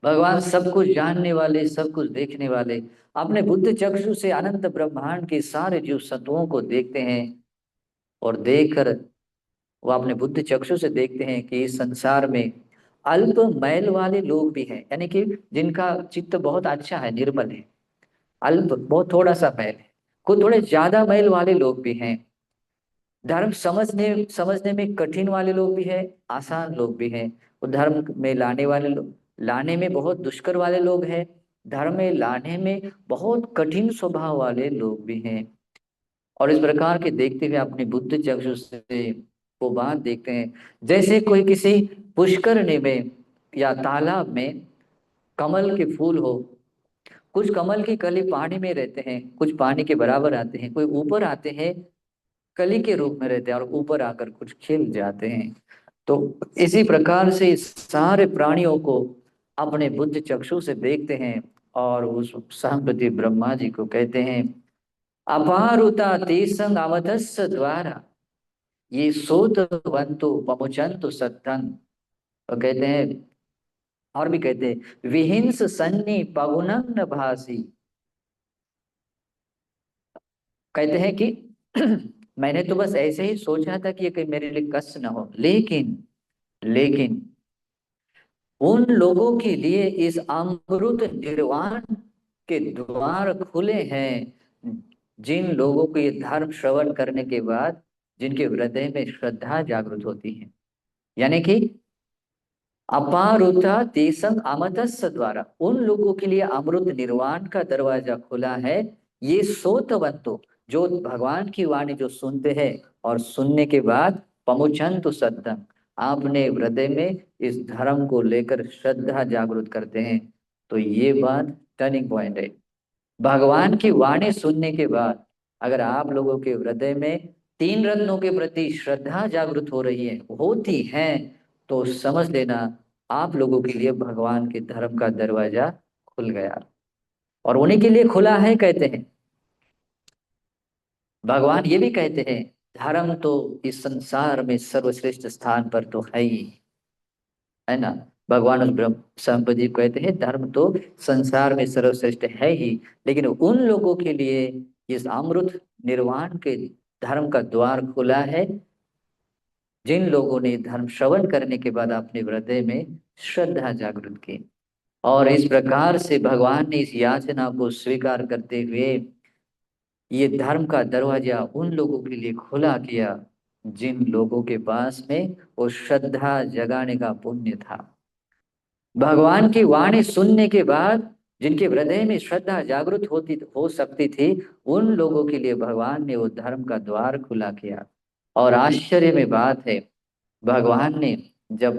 भगवान सब कुछ जानने वाले, सब कुछ देखने वाले, अपने बुद्ध चक्षु से अनंत ब्रह्मांड के सारे जीव सत्वों को देखते हैं। और देखकर वो अपने बुद्ध चक्षु से देखते हैं कि इस संसार में अल्प मैल वाले लोग भी हैं, यानी कि जिनका चित्त बहुत अच्छा है, निर्मल है। अल्प बहुत थोड़ा सा मैल है, कुछ थोड़े ज्यादा मैल वाले लोग भी हैं। धर्म समझने समझने में कठिन वाले लोग भी हैं, आसान लोग भी हैं। वो धर्म में लाने वाले लोग, लाने में बहुत दुष्कर वाले लोग हैं, धर्म में लाने में बहुत कठिन स्वभाव वाले लोग भी हैं। और इस प्रकार के देखते हुए अपने बुद्ध चक्षु से वो बात देखते हैं। जैसे कोई किसी पुष्करणी में या तालाब में कमल के फूल हो, कुछ कमल की कली पानी में रहते हैं, कुछ पानी के बराबर आते हैं, कोई ऊपर आते हैं, कली के रूप में रहते हैं, और ऊपर आकर कुछ खिल जाते हैं। तो इसी प्रकार से इस सारे प्राणियों को अपने बुद्ध चक्षु से देखते हैं। और उस संप्रति ब्रह्मा जी को कहते हैं अपारुता तेसंग अवधस्स द्वारा, ये सोतवंतु पमुचंतु सत्तंग। तो कहते हैं, और भी कहते हैं विहिंस सन्नि पवनंग भासी। कहते हैं कि मैंने तो बस ऐसे ही सोचा था कि ये कहीं मेरे लिए कष्ट ना हो, लेकिन लेकिन उन लोगों के लिए इस अमृत निर्वाण के द्वार खुले हैं, जिन लोगों को ये धर्म श्रवण करने के बाद जिनके हृदय में श्रद्धा जागृत होती है। यानी कि अपारुता तेसंग अमतस्य द्वारा, उन लोगों के लिए अमृत निर्वाण का दरवाजा खुला है। ये सोतवंतो, जो भगवान की वाणी जो सुनते हैं और सुनने के बाद पमुचंतु सत्तम, आपने हृदय में इस धर्म को लेकर श्रद्धा जागृत करते हैं। तो ये बात टर्निंग पॉइंट है। भगवान की वाणी सुनने के बाद अगर आप लोगों के हृदय में तीन रत्नों के प्रति श्रद्धा जागृत हो रही है, होती है, तो समझ लेना आप लोगों के लिए भगवान के धर्म का दरवाजा खुल गया। और उन्हीं के लिए खुला है, कहते हैं भगवान ये भी कहते हैं धर्म तो इस संसार में सर्वश्रेष्ठ स्थान पर तो है ही, है ना। भगवान उस ब्रह्म संपत्ति को कहते हैं धर्म तो संसार में सर्वश्रेष्ठ है ही, लेकिन उन लोगों के लिए इस अमृत निर्वाण के धर्म का द्वार खुला है जिन लोगों ने धर्म श्रवण करने के बाद अपने हृदय में श्रद्धा जागृत की। और इस प्रकार से भगवान ने इस याचना को स्वीकार करते हुए ये धर्म का दरवाजा उन लोगों के लिए खुला किया जिन लोगों के पास में वो श्रद्धा जगाने का पुण्य था। भगवान की वाणी सुनने के बाद जिनके हृदय में श्रद्धा जागृत होती हो सकती थी, उन लोगों के लिए भगवान ने वो धर्म का द्वार खुला किया। और आश्चर्य में बात है, भगवान ने जब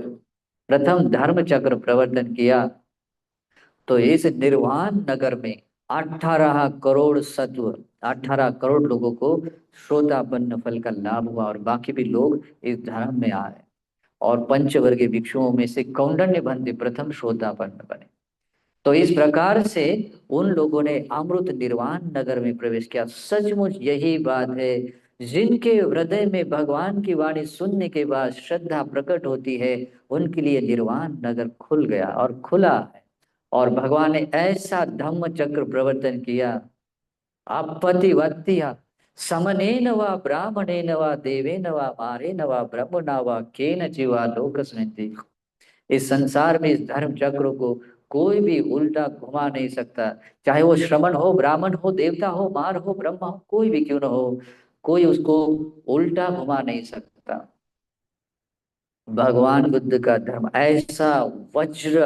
प्रथम धर्म चक्र प्रवर्तन किया तो इस निर्वाण नगर में 18 करोड़ सत्व, 18 करोड़ लोगों को श्रोतापन्न फल का लाभ हुआ और बाकी भी लोग इस धर्म में आए। और पंचवर्गीय भिक्षुओं में से कौंडिन्य भंते प्रथम श्रोतापन्न बने। तो इस प्रकार से उन लोगों ने अमृत निर्वाण नगर में प्रवेश किया। सचमुच यही बात है, जिनके हृदय में भगवान की वाणी सुनने के बाद श्रद्धा प्रकट होती है, उनके लिए निर्वाण नगर खुल गया और खुला है। और भगवान ने ऐसा धम्म चक्र प्रवर्तन किया, आपत्तिवत्तिया समनेन वा ब्राह्मणेन वा देवेन वा मारेन वा ब्रह्मणा वा केन जीवा लोकस्मिन्। इस संसार में इस धर्म चक्र को कोई भी उल्टा घुमा नहीं सकता। चाहे वो श्रमण हो, ब्राह्मण हो, देवता हो, मार हो, ब्रह्मा हो, कोई भी क्यों न हो, कोई उसको उल्टा घुमा नहीं सकता। भगवान बुद्ध का धर्म ऐसा वज्र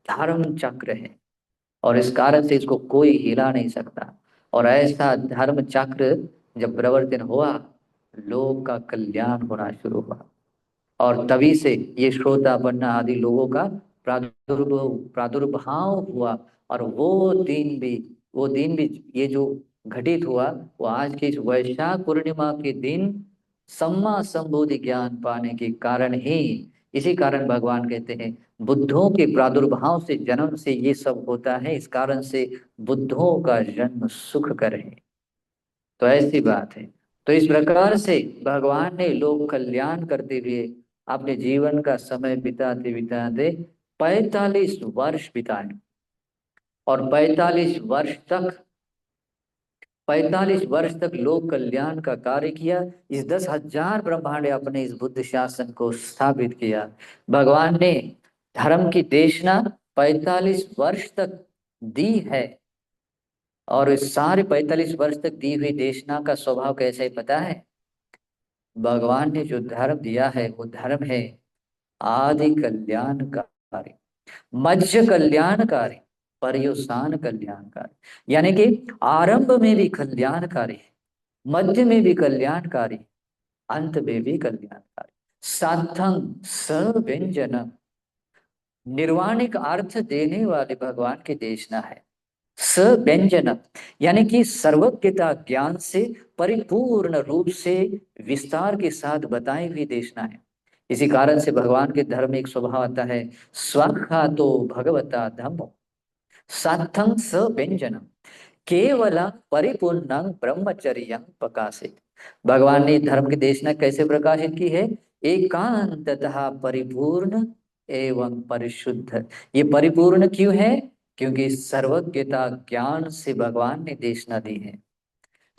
धर्म चक्र है और इस कारण से इसको कोई हिला नहीं सकता। और ऐसा धर्म चक्र जब प्रवर्तन हुआ, लोक का कल्याण होना शुरू हुआ। और तभी से ये श्रोतापन्न आदि लोगों का प्रादुर्भाव हुआ। और वो दिन भी ये जो घटित हुआ, वो आज के इस वैशाख पूर्णिमा के दिन सम्मा संबोधि ज्ञान पाने के कारण ही, इसी कारण भगवान कहते हैं बुद्धों के प्रादुर्भाव से, जन्म से ये सब होता है, इस कारण से बुद्धों का जन्म सुख कर है। तो ऐसी बात है। तो इस प्रकार से भगवान ने लोक कल्याण करते हुए अपने जीवन का समय बिताते बिताते 45 वर्ष बिताए। और 45 वर्ष तक लोक कल्याण का कार्य किया। इस 10,000 ब्रह्मांड अपने इस बुद्ध शासन को स्थापित किया। भगवान ने धर्म की देशना 45 वर्ष तक दी है। और इस सारे 45 वर्ष तक दी हुई देशना का स्वभाव कैसा है पता है? भगवान ने जो धर्म दिया है वो धर्म है आदि कल्याणकारी, मध्य कल्याणकारी, पर्युषान कल्याणकारी। यानी कि आरंभ में भी कल्याणकारी है, मध्य में भी कल्याणकारी, अंत में भी कल्याणकारी। साधं स व्यंजन, निर्वाणिक अर्थ देने वाले भगवान की देशना है। स व्यंजन यानी कि सर्वज्ञता ज्ञान से परिपूर्ण रूप से विस्तार के साथ बताई हुई देशना है। इसी कारण से भगवान के धर्म में एक स्वभाव आता है, स्वाख्यातो भगवता धम्मो सार्थं स व्यंजन केवल परिपूर्ण ब्रह्मचर्य प्रकाशित। भगवान ने धर्म की देशना कैसे प्रकाशित की है? एकांततः परिपूर्ण एवं परिशुद्ध। ये परिपूर्ण क्यों है? क्योंकि सर्वज्ञता ज्ञान से भगवान ने देशना दी है।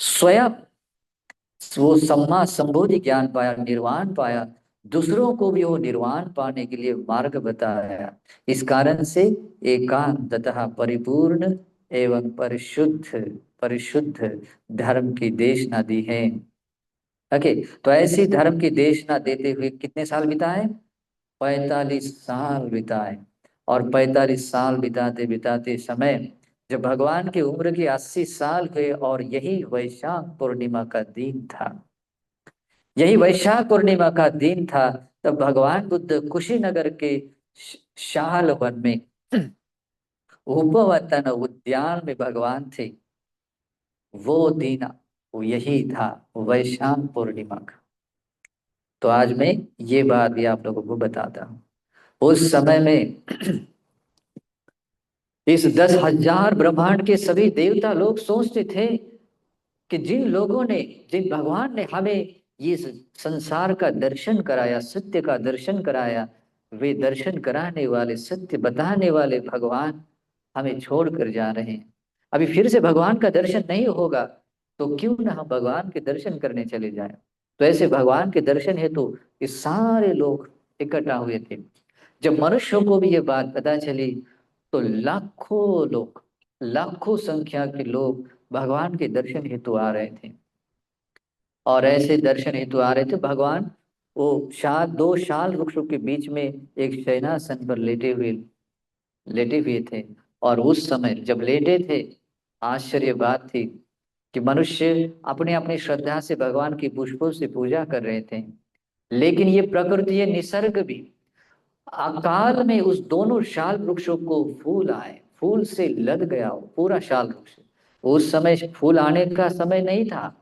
स्वयं वो सम्मा संबोधि ज्ञान पाया, निर्वाण पाया, दूसरों को भी वो निर्वाण पाने के लिए मार्ग बताया। इस कारण से एकांततः परिपूर्ण एवं परिशुद्ध परिशुद्ध धर्म की देशना दी है। ओके, तो ऐसी धर्म की देशना देते हुए कितने साल बिताए? 45 साल बिताए। और 45 साल बिताते बिताते समय जब भगवान की उम्र की 80 साल हुए, और यही वैशाख पूर्णिमा का दिन था, यही वैशाख पूर्णिमा का दिन था, तब भगवान बुद्ध कुशीनगर के शाल वन में उपवतन उद्यान में भगवान थे। वो दिन वो यही था, वैशाख पूर्णिमा का। तो आज मैं ये बात भी आप लोगों को बताता हूँ। उस समय में इस 10,000 ब्रह्मांड के सभी देवता लोग सोचते थे कि जिन भगवान ने हमें ये संसार का दर्शन कराया, सत्य का दर्शन कराया, वे दर्शन कराने वाले, सत्य बताने वाले भगवान हमें छोड़कर जा रहे हैं। अभी फिर से भगवान का दर्शन नहीं होगा, तो क्यों ना हम भगवान के दर्शन करने चले जाएं। तो ऐसे भगवान के दर्शन हेतु ये सारे लोग इकट्ठा हुए थे। जब मनुष्यों को भी ये बात पता चली, तो लाखों लोग, लाखों संख्या के लोग भगवान के दर्शन हेतु आ रहे थे। और ऐसे दर्शन हेतु आ रहे थे भगवान, वो दो शाल वृक्षों के बीच में एक शयनासन पर लेटे हुए थे। और उस समय जब लेटे थे, आश्चर्य बात थी कि मनुष्य अपने अपने श्रद्धा से भगवान की पुष्पों से पूजा कर रहे थे, लेकिन ये प्रकृति, ये निसर्ग भी अकाल में उस दोनों शाल वृक्षों को फूल आए, फूल से लद गया वो पूरा शाल वृक्ष। उस समय फूल आने का समय नहीं था,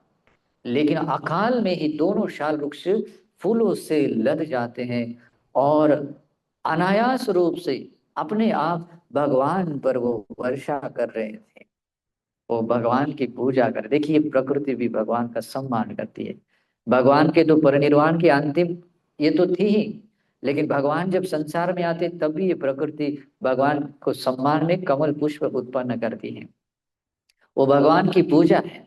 लेकिन अकाल में ही दोनों शाल वृक्ष फूलों से लद जाते हैं और अनायास रूप से अपने आप भगवान पर वो वर्षा कर रहे थे। वो भगवान की पूजा कर, देखिए प्रकृति भी भगवान का सम्मान करती है। भगवान के तो परिनिर्वाण की अंतिम ये तो थी ही, लेकिन भगवान जब संसार में आते तब भी ये प्रकृति भगवान को सम्मान में कमल पुष्प उत्पन्न करती है। वो भगवान की पूजा है।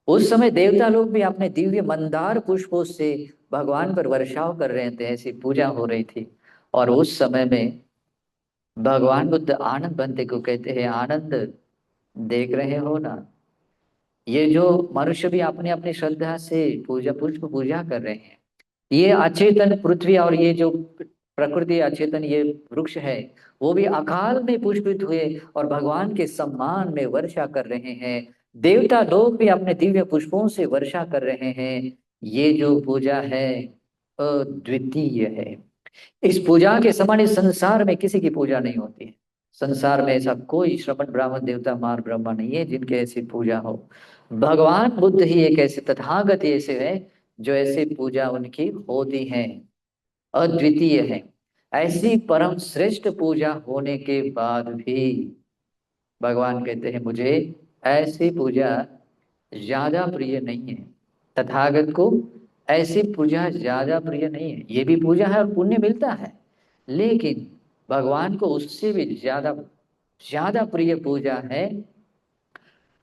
उस समय देवता लोग भी अपने दिव्य मंदार पुष्पों से भगवान पर वर्षाव कर रहे थे, ऐसी पूजा हो रही थी। और उस समय में भगवान बुद्ध आनंद बनते को कहते हैं, आनंद देख रहे हो ना, ये जो मनुष्य भी अपने अपने श्रद्धा से पूजा पुष्प पूजा कर रहे हैं, ये अचेतन पृथ्वी और ये जो प्रकृति अचेतन ये वृक्ष है, वो भी अकाल में पुष्पित हुए और भगवान के सम्मान में वर्षा कर रहे हैं। देवता लोग भी अपने दिव्य पुष्पों से वर्षा कर रहे हैं। ये जो पूजा है अद्वितीय है। इस पूजा के समान इस संसार में किसी की पूजा नहीं होती है। संसार में ऐसा कोई श्रमण ब्राह्मण देवता मार ब्रह्मा नहीं है जिनके ऐसी पूजा हो। भगवान बुद्ध ही एक ऐसे तथागत ऐसे है जो ऐसी पूजा उनकी होती है, अद्वितीय है। ऐसी परम श्रेष्ठ पूजा होने के बाद भी भगवान कहते हैं मुझे ऐसी पूजा ज्यादा प्रिय नहीं है। तथागत को ऐसी पूजा ज्यादा प्रिय नहीं है। ये भी पूजा है और पुण्य मिलता है, लेकिन भगवान को उससे भी ज्यादा ज्यादा प्रिय पूजा है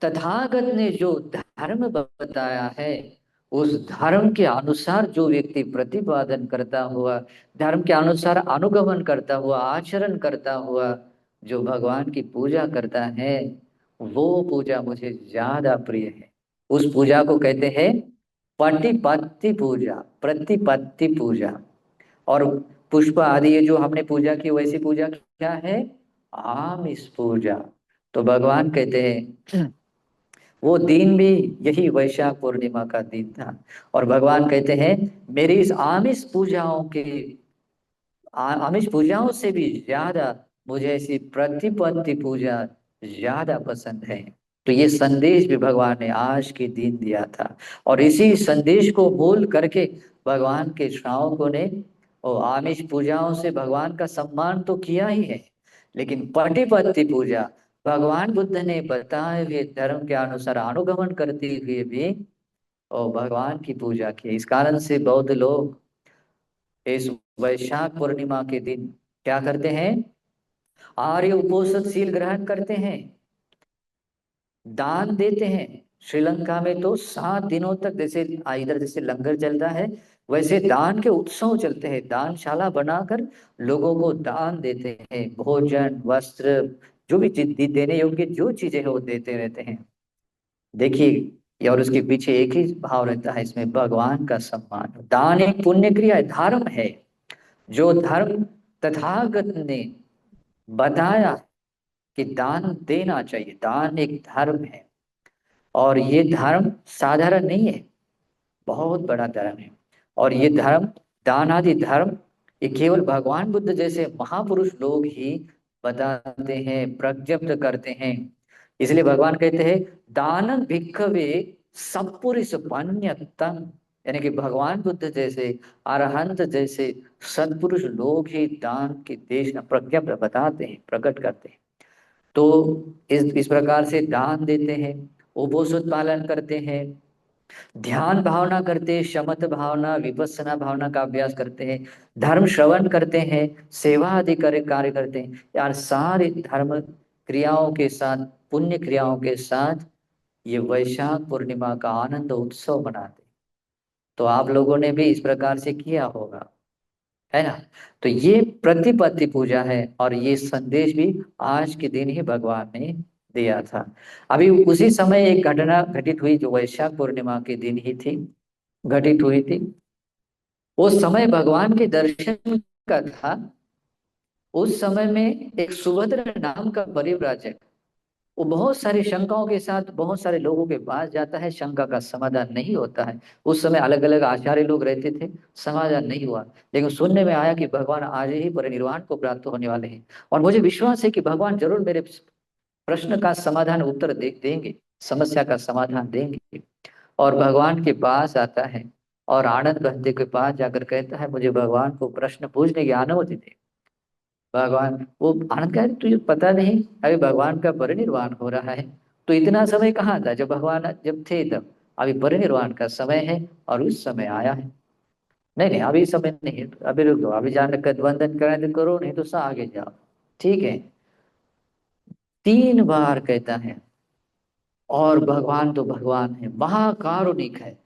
तथागत ने जो धर्म बताया है, उस धर्म के अनुसार जो व्यक्ति प्रतिपादन करता हुआ, धर्म के अनुसार अनुगमन करता हुआ, आचरण करता हुआ जो भगवान की पूजा करता है, वो पूजा मुझे ज्यादा प्रिय है। उस पूजा को कहते हैं पटिपत्ति पूजा, प्रतिपत्ति पूजा। और पुष्प आदि ये जो हमने पूजा की वैसी पूजा क्या है? आमिष पूजा। तो भगवान कहते हैं वो दिन भी यही वैशाख पूर्णिमा का दिन था। और भगवान कहते हैं मेरी इस आमिष पूजाओं से भी ज्यादा मुझे ऐसी प्रतिपत्ति पूजा ज्यादा पसंद है। तो ये संदेश भी भगवान ने आज के दिन दिया था, और इसी संदेश को मूल करके भगवान के श्रावकों ने और आमिष पूजाओं से भगवान का सम्मान तो किया ही है, लेकिन प्रतिपत्ति पूजा भगवान बुद्ध ने बताए हुए धर्म के अनुसार अनुगमन करते हुए भी और भगवान की पूजा की। इस कारण से बौद्ध लोग इस वैशाख पूर्णिमा के दिन क्या करते हैं? आर्य उपोषण शील ग्रहण करते हैं, दान देते हैं। श्रीलंका में तो 7 दिनों तक जैसे इधर जैसे लंगर चलता है, वैसे दान के उत्सव चलते हैं। दानशाला बनाकर लोगों को दान देते हैं, भोजन वस्त्र जो भी चीज देने योग्य जो चीजें हैं वो देते रहते हैं। देखिए और उसके पीछे एक ही भाव रहता है, इसमें भगवान का सम्मान। दान एक पुण्य क्रिया है, धर्म है। जो धर्म तथागत ने बताया कि दान देना चाहिए, दान एक धर्म है। और ये धर्म साधारण नहीं है, बहुत बड़ा धर्म है। और ये धर्म, दान आदि धर्म, ये केवल भगवान बुद्ध जैसे महापुरुष लोग ही बताते हैं, प्रज्ञप्त करते हैं। इसलिए भगवान कहते हैं दान भिक्खवे सत्पुरुष पन्यतम, यानी कि भगवान बुद्ध जैसे अरहंत जैसे सत्पुरुष लोग ही दान की देश प्रज्ञा बताते हैं, प्रकट करते हैं। तो इस प्रकार से दान देते हैं, उपोषण पालन करते हैं, ध्यान भावना करते हैं, शमत भावना विपස්සना भावना का अभ्यास करते हैं, धर्म श्रवण करते हैं, सेवा आदि कार्य करते हैं। यार सारे धर्म क्रियाओं के साथ, पुण्य क्रियाओं के साथ ये वैशाख पूर्णिमा का आनंद उत्सव मनाते हैं। तो आप लोगों ने भी इस प्रकार से किया होगा। है ना। तो ये प्रतिपत्ति पूजा है, और ये संदेश भी आज के दिन ही भगवान ने दिया था। अभी उसी समय एक घटना घटित हुई, जो वैशाख पूर्णिमा के दिन ही थी, घटित हुई थी। वो समय भगवान के दर्शन का था। उस समय में एक सुभद्र नाम का परिव्राजक, वो बहुत सारी शंकाओं के साथ बहुत सारे लोगों के पास जाता है, शंका का समाधान नहीं होता है। उस समय अलग अलग आचार्य लोग रहते थे, समाधान नहीं हुआ। लेकिन सुनने में आया कि भगवान आज ही परिनिर्वाण को प्राप्त होने वाले हैं, और मुझे विश्वास है कि भगवान जरूर मेरे प्रश्न का समाधान, उत्तर देंगे, समस्या का समाधान देंगे। और भगवान के पास आता है, और आनंद बंदे के पास जाकर कहता है, मुझे भगवान को प्रश्न पूछने की अनुमति दे। भगवान, वो आनंद कह रहे, तुझे पता नहीं अभी भगवान का परिनिर्वाण हो रहा है? तो इतना समय कहाँ था जब भगवान जब थे तब? अभी परिनिर्वाण का समय है, और उस समय आया है। नहीं नहीं, अभी समय नहीं है, अभी रुक दो, अभी जाने का वंदन करें तो करो, नहीं तो आगे जाओ। ठीक है, 3 बार कहता है। और भगवान तो भगवान है, महाकारुणिक है,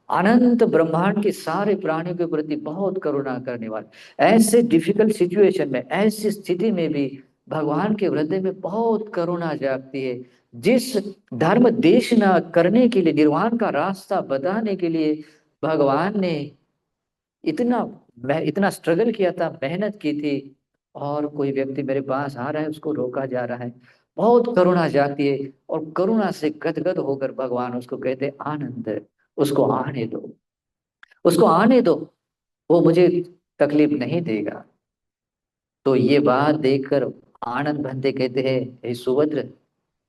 अनंत ब्रह्मांड के सारे प्राणियों के प्रति बहुत करुणा करने वाले। ऐसे डिफिकल्ट सिचुएशन में, ऐसी स्थिति में भी भगवान के हृदय में बहुत करुणा जागती है। जिस धर्म देश न करने के लिए, निर्वाण का रास्ता बताने के लिए भगवान ने इतना इतना स्ट्रगल किया था, मेहनत की थी, और कोई व्यक्ति मेरे पास आ रहा है, उसको रोका जा रहा है, बहुत करुणा जाती है। और करुणा से गदगद होकर भगवान उसको कहते, आनंद, उसको आने दो, उसको आने दो, वो मुझे तकलीफ नहीं देगा। तो ये बात देखकर आनंद बंदे कहते हैं, हे सुभद्र,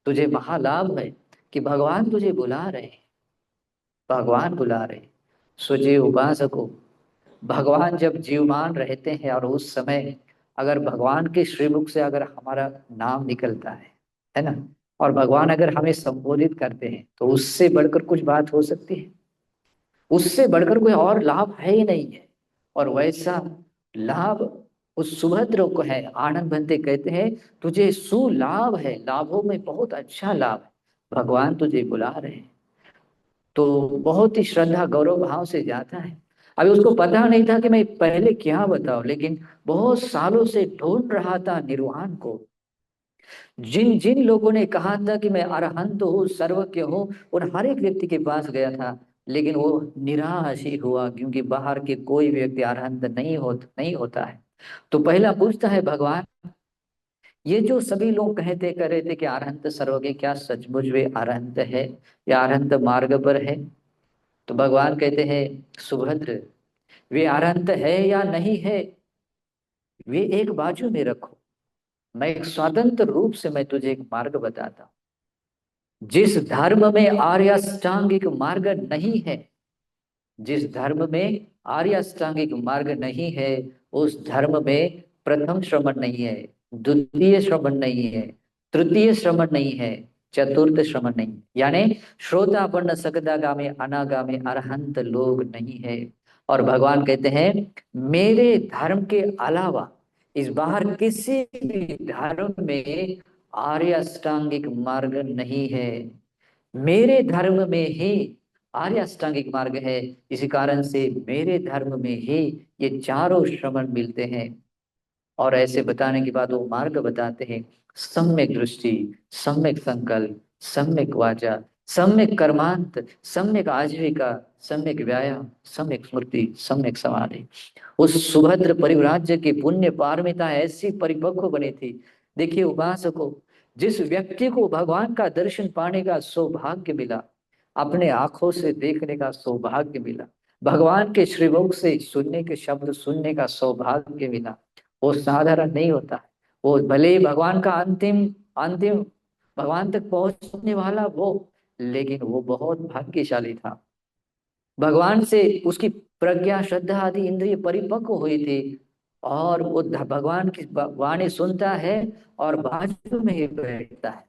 तुझे महालाभ है कि भगवान तुझे बुला रहे हैं, भगवान बुला रहे हैं। सोचिए उपासको, भगवान जब जीवमान रहते हैं, और उस समय अगर भगवान के श्रीमुख से अगर हमारा नाम निकलता है ना, और भगवान अगर हमें संबोधित करते हैं, तो उससे बढ़कर कुछ बात हो सकती है? उससे बढ़कर कोई और लाभ है ही नहीं है। और वैसा लाभ उस सुभद्र को है। आनंद बनते कहते हैं, तुझे सुलाभ है, लाभों में बहुत अच्छा लाभ है, भगवान तुझे बुला रहे हैं। तो बहुत ही श्रद्धा गौरव भाव से जाता है। अभी उसको पता नहीं था कि मैं पहले क्या बताऊं, लेकिन बहुत सालों से ढूंढ रहा था निर्वाण को। जिन जिन लोगों ने कहा था कि मैं अरहंत हूँ, सर्वज्ञ हूँ, उन हर एक व्यक्ति के पास गया था, लेकिन वो निराश ही हुआ, क्योंकि बाहर के कोई व्यक्ति अरहंत नहीं होता है। तो पहला पूछता है भगवान, ये जो सभी लोग कहते कर रहे थे कि अरहंत सर्वज्ञ, क्या सचमुच वे अरहंत है, या अरहंत मार्ग पर है? तो भगवान कहते हैं, सुभद्र, वे अरहंत है या नहीं है, वे एक बाजू में रखो। मैं एक स्वतंत्र रूप से मैं तुझे एक मार्ग बताता हूं। जिस धर्म में आर्याष्टांगिक मार्ग नहीं है, जिस धर्म में आर्याष्टांगिक मार्ग नहीं है, उस धर्म में प्रथम श्रवण नहीं है, द्वितीय श्रवण नहीं है, तृतीय श्रवण नहीं है, चतुर्थ श्रवण नहीं, यानी श्रोतापन्न सकदागामी अनागामी अरहंत लोग नहीं है। और भगवान कहते हैं, मेरे धर्म के अलावा इस बाहर किसी भी धर्म में आर्य अष्टांगिक मार्ग नहीं है। मेरे धर्म में ही आर्य अष्टांगिक मार्ग है। इसी कारण से मेरे धर्म में ही ये चारों श्रवण मिलते हैं। और ऐसे बताने के बाद वो मार्ग बताते हैं, सम्यक दृष्टि, सम्यक संकल्प, सम्यक वाचा, सम्यक कर्मांत, सम्यक आजीविका, सम्यक व्यायाम, सम्यक स्मृति, सम्यक समाधि। उस सुभद्र परिव्राज्य की पुण्य पारमिता ऐसी परिपक्व बनी थी। देखिए उपासकों, जिस व्यक्ति को भगवान का दर्शन पाने का सौभाग्य मिला, अपने आंखों से देखने का सौभाग्य मिला, भगवान के श्रीमुख से सुनने के शब्द सुनने का सौभाग्य मिला, वो साधारण नहीं होता है। वो भले ही भगवान का अंतिम अंतिम भगवान तक पहुंचने वाला वो, लेकिन वो बहुत भाग्यशाली था। भगवान से उसकी प्रज्ञा, श्रद्धा आदि इंद्रिय परिपक्व हुई थी, और वो भगवान की वाणी सुनता है, और बाजू में ही बैठता है,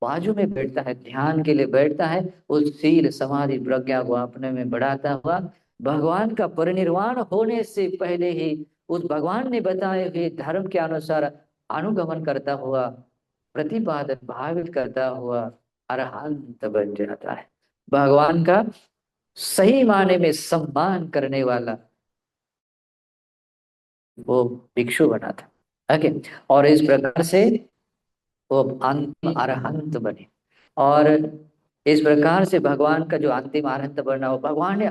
बाजू में बैठता है, ध्यान के लिए बैठता है, उस शील समाधि प्रज्ञा को अपने में बढ़ाता हुआ, भगवान का परिनिर्वाण होने से पहले ही उस भगवान ने बताए हुए धर्म के अनुसार अनुगमन करता हुआ, प्रतिपादन भावित करता हुआ अरहंत बन जाता है। भगवान का सही माने में सम्मान करने वाला वो भिक्षु बना था। ओके। और इस प्रकार से वो अंतिम अरहंत बने। और इस प्रकार से भगवान का जो अंतिम अरहंत बना, वो भगवान ने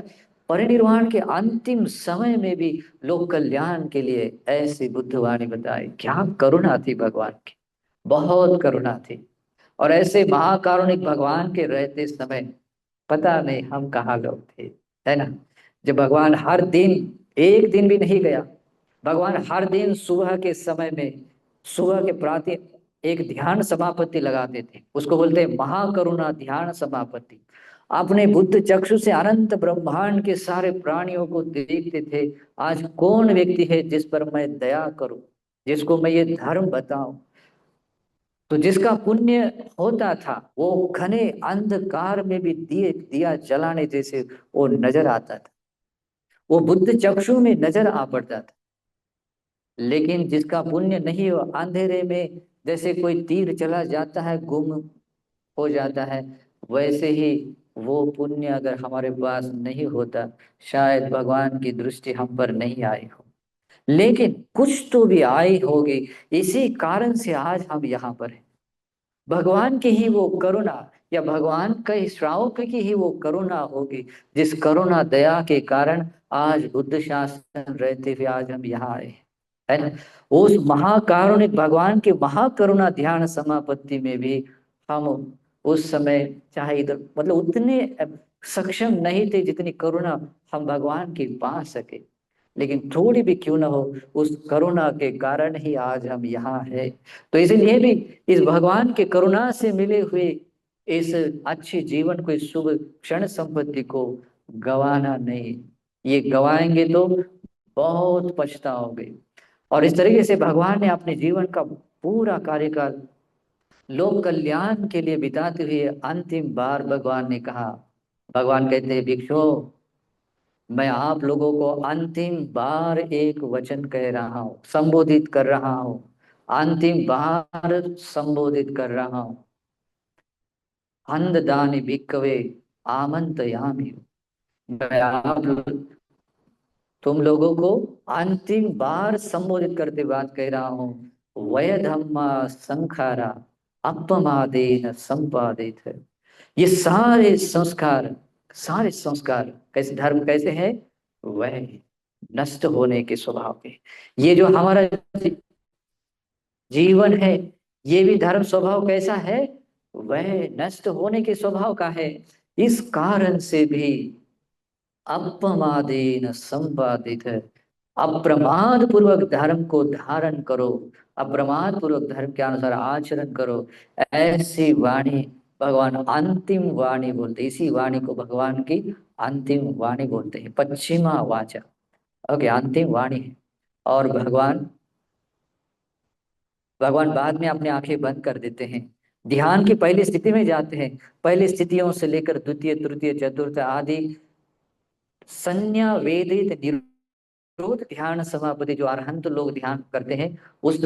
परिनिर्वाण के अंतिम समय में भी लोक कल्याण के लिए ऐसी बुद्धवाणी बताई। क्या करुणा थी भगवान की, बहुत करुणा थी। और ऐसे महाकारुणिक भगवान के रहते समय पता नहीं हम कहाँ लोग थे, है ना। जब भगवान हर दिन, एक दिन भी नहीं गया, भगवान हर दिन सुबह के समय में, सुबह के प्रातः एक ध्यान समापत्ति लगाते थे, उसको बोलते हैं महाकरुणा ध्यान समापत्ति। अपने बुद्ध चक्षु से अनंत ब्रह्मांड के सारे प्राणियों को देखते थे। आज कौन व्यक्ति है जिस पर मैं दया करूं, जिसको मैं ये धर्म बताऊं। तो जिसका पुण्य होता था वो घने अंधकार में भी दिए दिया जलाने जैसे वो नजर आता था, वो बुद्ध चक्षु में नजर आ पड़ता था। लेकिन जिसका पुण्य नहीं हो, अंधेरे में जैसे कोई तीर चला जाता है, गुम हो जाता है, वैसे ही वो पुण्य अगर हमारे पास नहीं होता, शायद भगवान की दृष्टि हम पर नहीं आई हो। लेकिन कुछ तो भी आई होगी, इसी कारण से आज हम यहाँ पर हैं। भगवान की ही वो करुणा, या भगवान का ही श्रावक की ही वो करुणा होगी, जिस करुणा दया के कारण आज बुद्ध शासन रहते हुए आज हम यहाँ आए, है ना। उस महाकारुणिक भगवान के महाकरुणा ध्यान समापत्ति में भी हम उस समय चाहे इधर मतलब उतने सक्षम नहीं थे जितनी करुणा हम भगवान की पा सके। लेकिन थोड़ी भी क्यों ना हो, उस करुणा के कारण ही आज हम यहाँ हैं। तो इसलिए भी इस भगवान के करुणा से मिले हुए इस अच्छे जीवन को, इस शुभ क्षण संपत्ति को गवाना नहीं। ये गवाएंगे तो बहुत पछताओगे। और इस तरीके से भगवान ने अपने जीवन का पूरा कार्यकाल लोक कल्याण के लिए बिताते हुए अंतिम बार भगवान ने कहा, भगवान कहते हैं भिक्षु, मैं आप लोगों को अंतिम बार एक वचन कह रहा हूं, संबोधित कर रहा हूं, अंतिम बार संबोधित कर रहा हूं। अंधदानी भिक्खवे आमंत्रयामि। मैं आप तुम लोगों को अंतिम बार संबोधित करते बात कह रहा हूं। वय धम्मा संखारा अपमादेन संपादित है। ये सारे संस्कार, सारे संस्कार कैसे, धर्म कैसे है, वह नष्ट होने के स्वभाव के। ये जो हमारा जीवन है, ये भी धर्म स्वभाव कैसा है, वह नष्ट होने के स्वभाव का है। इस कारण से भी अपमादेन संपादित है। अप्रमाद पूर्वक धर्म को धारण करो, अप्रमाद पूर्वक धर्म के अनुसार आचरण करो। ऐसी वाणी भगवान अंतिम वाणी बोलते, इसी वाणी को भगवान की अंतिम वाणी बोलते हैं, पश्चिमा वाचा। ओके, अंतिम वाणी है। और भगवान भगवान बाद में अपनी आंखें बंद कर देते हैं, ध्यान की पहली स्थिति में जाते हैं। पहली स्थितियों से लेकर द्वितीय तृतीय चतुर्थ आदि संज्ञा वेदित निरोध ध्यान समापत्ति, जो अरहंत लोग ध्यान करते हैं उस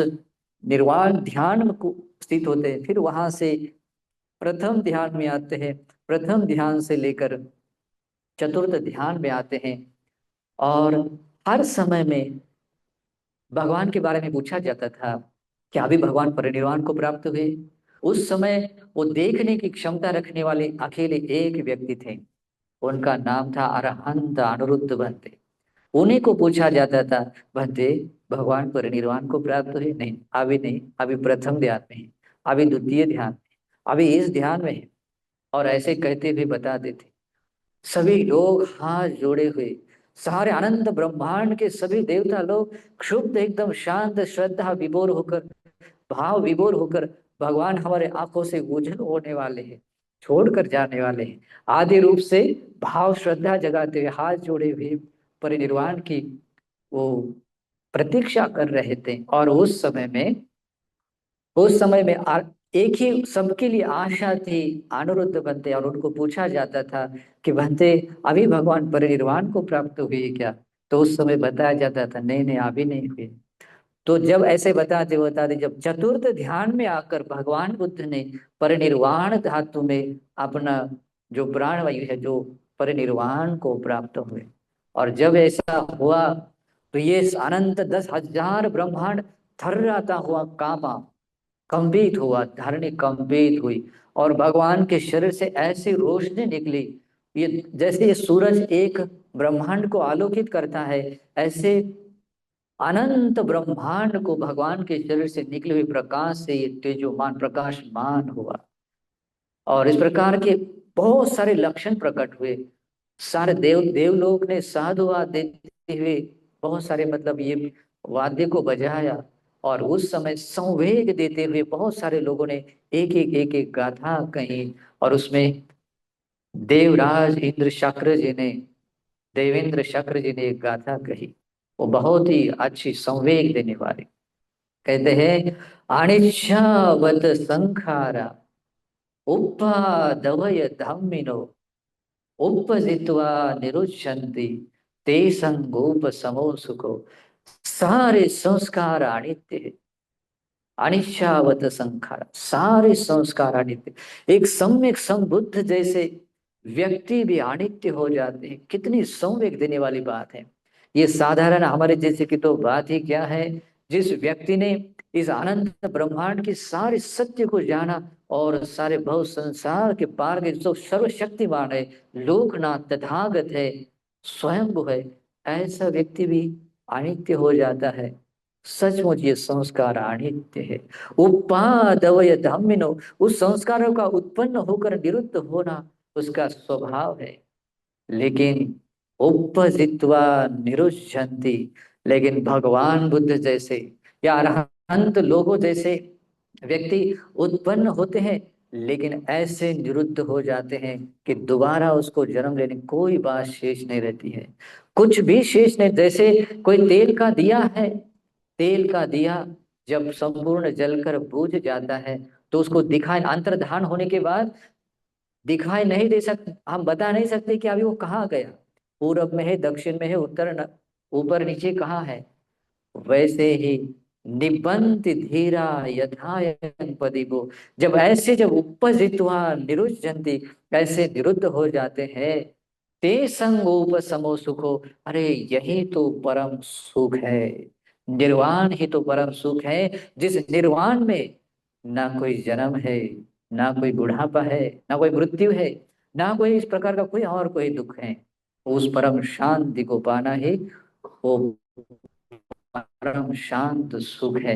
निर्वाण ध्यान को स्थित होते हैं। फिर वहां से प्रथम ध्यान में आते हैं, प्रथम ध्यान से लेकर चतुर्थ ध्यान में आते हैं। और हर समय में भगवान के बारे में पूछा जाता था, क्या अभी भगवान परिनिर्वाण को प्राप्त हुए। उस समय वो देखने की क्षमता रखने वाले अकेले एक व्यक्ति थे, उनका नाम था अरहंत अनिरुद्ध भंते। उन्हीं को पूछा जाता था, भंते भगवान परिनिर्वाण को प्राप्त हुए, नहीं अभी नहीं, अभी प्रथम ध्यान में है, अभी द्वितीय ध्यान में, अभी इस ध्यान में है। और ऐसे कहते हुए बता देते। सभी लोग हाथ जोड़े हुए, सारे अनंत ब्रह्मांड के सभी देवता लोग क्षुब्ध एकदम शांत श्रद्धा विभोर होकर, भाव विभोर होकर, भगवान हमारे आंखों से ओझल होने वाले हैं, छोड़कर जाने वाले हैं, आदि रूप से भाव श्रद्धा जगाते हुए हाथ जोड़े हुए परिनिर्वाण की वो प्रतीक्षा कर रहे थे। और उस समय में एक ही सबके लिए आशा थी, अनिरुद्ध बनते। और उनको पूछा जाता था कि बनते अभी भगवान परिनिर्वाण को प्राप्त हुए क्या। तो उस समय बताया जाता था नहीं नहीं अभी नहीं हुए। तो जब ऐसे बताते जब चतुर्थ ध्यान में आकर भगवान बुद्ध ने परिनिर्वाण धातु में अपना जो प्राण वायु है, जो परिनिर्वाण को प्राप्त हुए। और जब ऐसा हुआ, तो तो ये अनंत 10,000 ब्रह्मांड थर्राता हुआ कांपा, कंपित हुआ, धरणी कंपित हुई, और भगवान के शरीर से ऐसी रोशनी निकली। ये जैसे ये सूरज एक ब्रह्मांड को आलोकित करता है, ऐसे अनंत ब्रह्मांड को भगवान के शरीर से निकले हुए प्रकाश से ये तेजोमान प्रकाशमान हुआ। और इस प्रकार के बहुत सारे लक्षण प्रकट हुए। सारे देवलोक ने साधुवाद देते हुए बहुत सारे मतलब ये वाद्य को बजाया, और उस समय संवेग देते हुए बहुत सारे लोगों ने एक एक गाथा कही। और उसमें देवराज इंद्र शक्र जी ने, देवेंद्र शक्र जी ने एक गाथा कही, वो बहुत ही अच्छी संवेग देने वाली। कहते हैं, अनिच्छावत संखारा उपादवय धम्मिनो उपजित्वा निरुच्छन्ति ते संगोप समो सुखो। सारे संस्कार अनित्य है, अनिच्छावत संखार, सारे संस्कार अनित्य। एक सम्यक संबुद्ध जैसे व्यक्ति भी अनित्य हो जाते हैं, कितनी संवेग देने वाली बात है। ये साधारण हमारे जैसे की तो बात ही क्या है। जिस व्यक्ति ने इस अनंत ब्रह्मांड के सारे सत्य को जाना और सारे भव संसार के पार के जो सर्वशक्तिमान है, लोकनाथ तथागत है, स्वयं है, ऐसा व्यक्ति भी अनित्य हो जाता है। सचमुच ये संस्कार अनित्य है। उपादवय धम्मिनो, उस संस्कारों का उत्पन्न होकर निरुद्ध होना उसका स्वभाव है। लेकिन उपजित्वा निरुष्यन्ति, लेकिन भगवान बुद्ध जैसे या अरहंत लोगों जैसे व्यक्ति उत्पन्न होते हैं, लेकिन ऐसे निरुद्ध हो जाते हैं कि दोबारा उसको जन्म लेने कोई बात शेष नहीं रहती है, कुछ भी शेष नहीं। जैसे कोई तेल का दिया है, तेल का दिया जब संपूर्ण जलकर बुझ जाता है तो उसको दिखाई, अंतर्धान होने के बाद दिखाई नहीं दे सकते, हम बता नहीं सकते कि अभी वो कहाँ गया, पूरब में है, दक्षिण में है, उत्तर ऊपर नीचे कहाँ है। वैसे ही निबंध धीरा यथायन पदिबो, जब ऐसे जब उपजित्वा निरुद्धन्ति, ऐसे निरुद्ध हो जाते हैं, ते संगोप समो सुखो, अरे यही तो परम सुख है, निर्वाण ही तो परम सुख है। जिस निर्वाण में ना कोई जन्म है, ना कोई बुढ़ापा है, ना कोई मृत्यु है, ना कोई इस प्रकार का कोई और कोई दुख है, उस परम शांति को पाना ही वो परम शांत सुख है।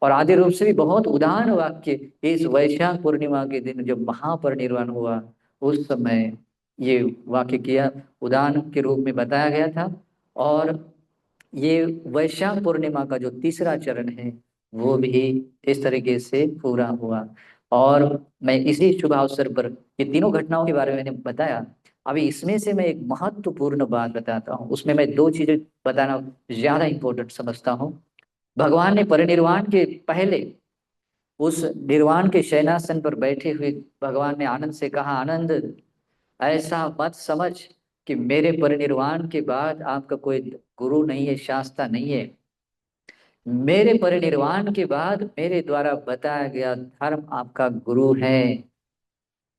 और आदि रूप से भी बहुत उदाहरण वाक्य इस वैशाख पूर्णिमा के दिन जब महापरिनिर्वाण हुआ, उस समय ये वाक्य किया उदाहरण के रूप में बताया गया था। और ये वैशाख पूर्णिमा का जो तीसरा चरण है वो भी इस तरीके से पूरा हुआ। और मैं इसी शुभ अवसर पर ये तीनों घटनाओं के बारे में मैंने बताया। अभी इसमें से मैं एक महत्वपूर्ण बात बताता हूँ, उसमें मैं दो चीजें बताना ज्यादा इंपॉर्टेंट समझता हूँ। भगवान ने परिनिर्वाण के पहले उस निर्वाण के शयनासन पर बैठे हुए भगवान ने आनंद से कहा, आनंद ऐसा मत समझ कि मेरे परिनिर्वाण के बाद आपका कोई गुरु नहीं है, शास्त्र नहीं है। मेरे परिनिर्वाण के बाद मेरे द्वारा बताया गया धर्म आपका गुरु है।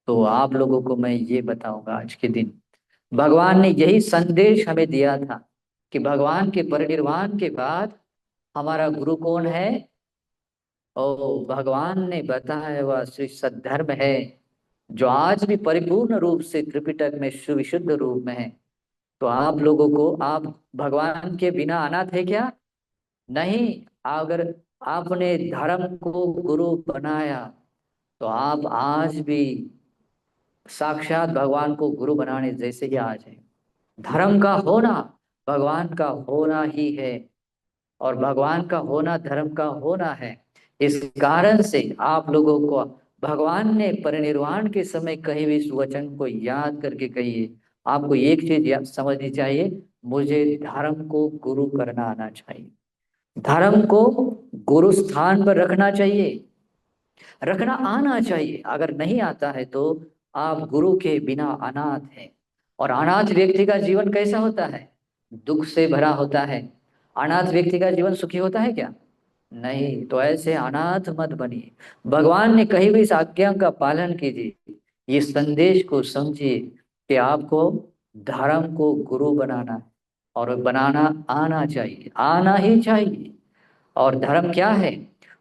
तो आप लोगों को मैं ये बताऊंगा आज के दिन, भगवान ने यही संदेश हमें दिया था कि भगवान के परिनिर्वाण के बाद हमारा गुरु कौन है। ओ, भगवान ने बताया वह श्री सद्धर्म है, जो आज भी परिपूर्ण रूप से त्रिपिटक में सुविशुद्ध रूप में है। तो आप लोगों को, आप भगवान के बिना अनाथ है क्या? नहीं। अगर आपने धर्म को गुरु बनाया तो आप आज भी साक्षात भगवान को गुरु बनाने जैसे ही आज है। धर्म का होना भगवान का होना ही है, और भगवान का होना धर्म का होना है। इस कारण से आप लोगों को भगवान ने परिनिर्वाण के समय कहे हुए इस वचन को याद करके कहिए। आपको एक चीज समझनी चाहिए, मुझे धर्म को गुरु करना आना चाहिए, धर्म को गुरु स्थान पर रखना चाहिए, रखना आना चाहिए। अगर नहीं आता है तो आप गुरु के बिना अनाथ हैं। और अनाथ व्यक्ति का जीवन कैसा होता है? दुख से भरा होता है। अनाथ व्यक्ति का जीवन सुखी होता है क्या? नहीं। तो ऐसे अनाथ मत बनिए, भगवान ने कही हुई इस आज्ञा का पालन कीजिए, ये संदेश को समझिए कि आपको धर्म को गुरु बनाना है। और बनाना आना चाहिए, आना ही चाहिए। और धर्म क्या है?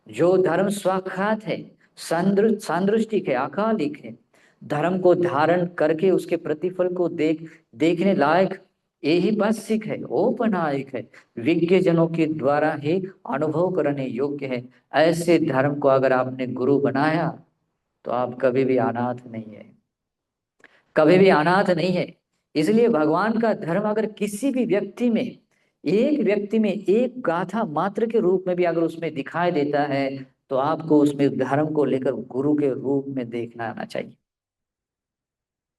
जो धर्म स्वाखात है, सांदृष्टिक है, अकालिक है, धर्म को धारण करके उसके प्रतिफल को देखने लायक, यही वास्तविक है, औपनायिक है, विज्ञ जनों के द्वारा ही अनुभव करने योग्य है। ऐसे धर्म को अगर आपने गुरु बनाया तो आप कभी भी अनाथ नहीं है, कभी भी अनाथ नहीं है। इसलिए भगवान का धर्म अगर किसी भी व्यक्ति में, एक व्यक्ति में एक गाथा मात्र के रूप में भी अगर उसमें दिखाई देता है, तो आपको उसमें धर्म को लेकर गुरु के रूप में देखना आना चाहिए,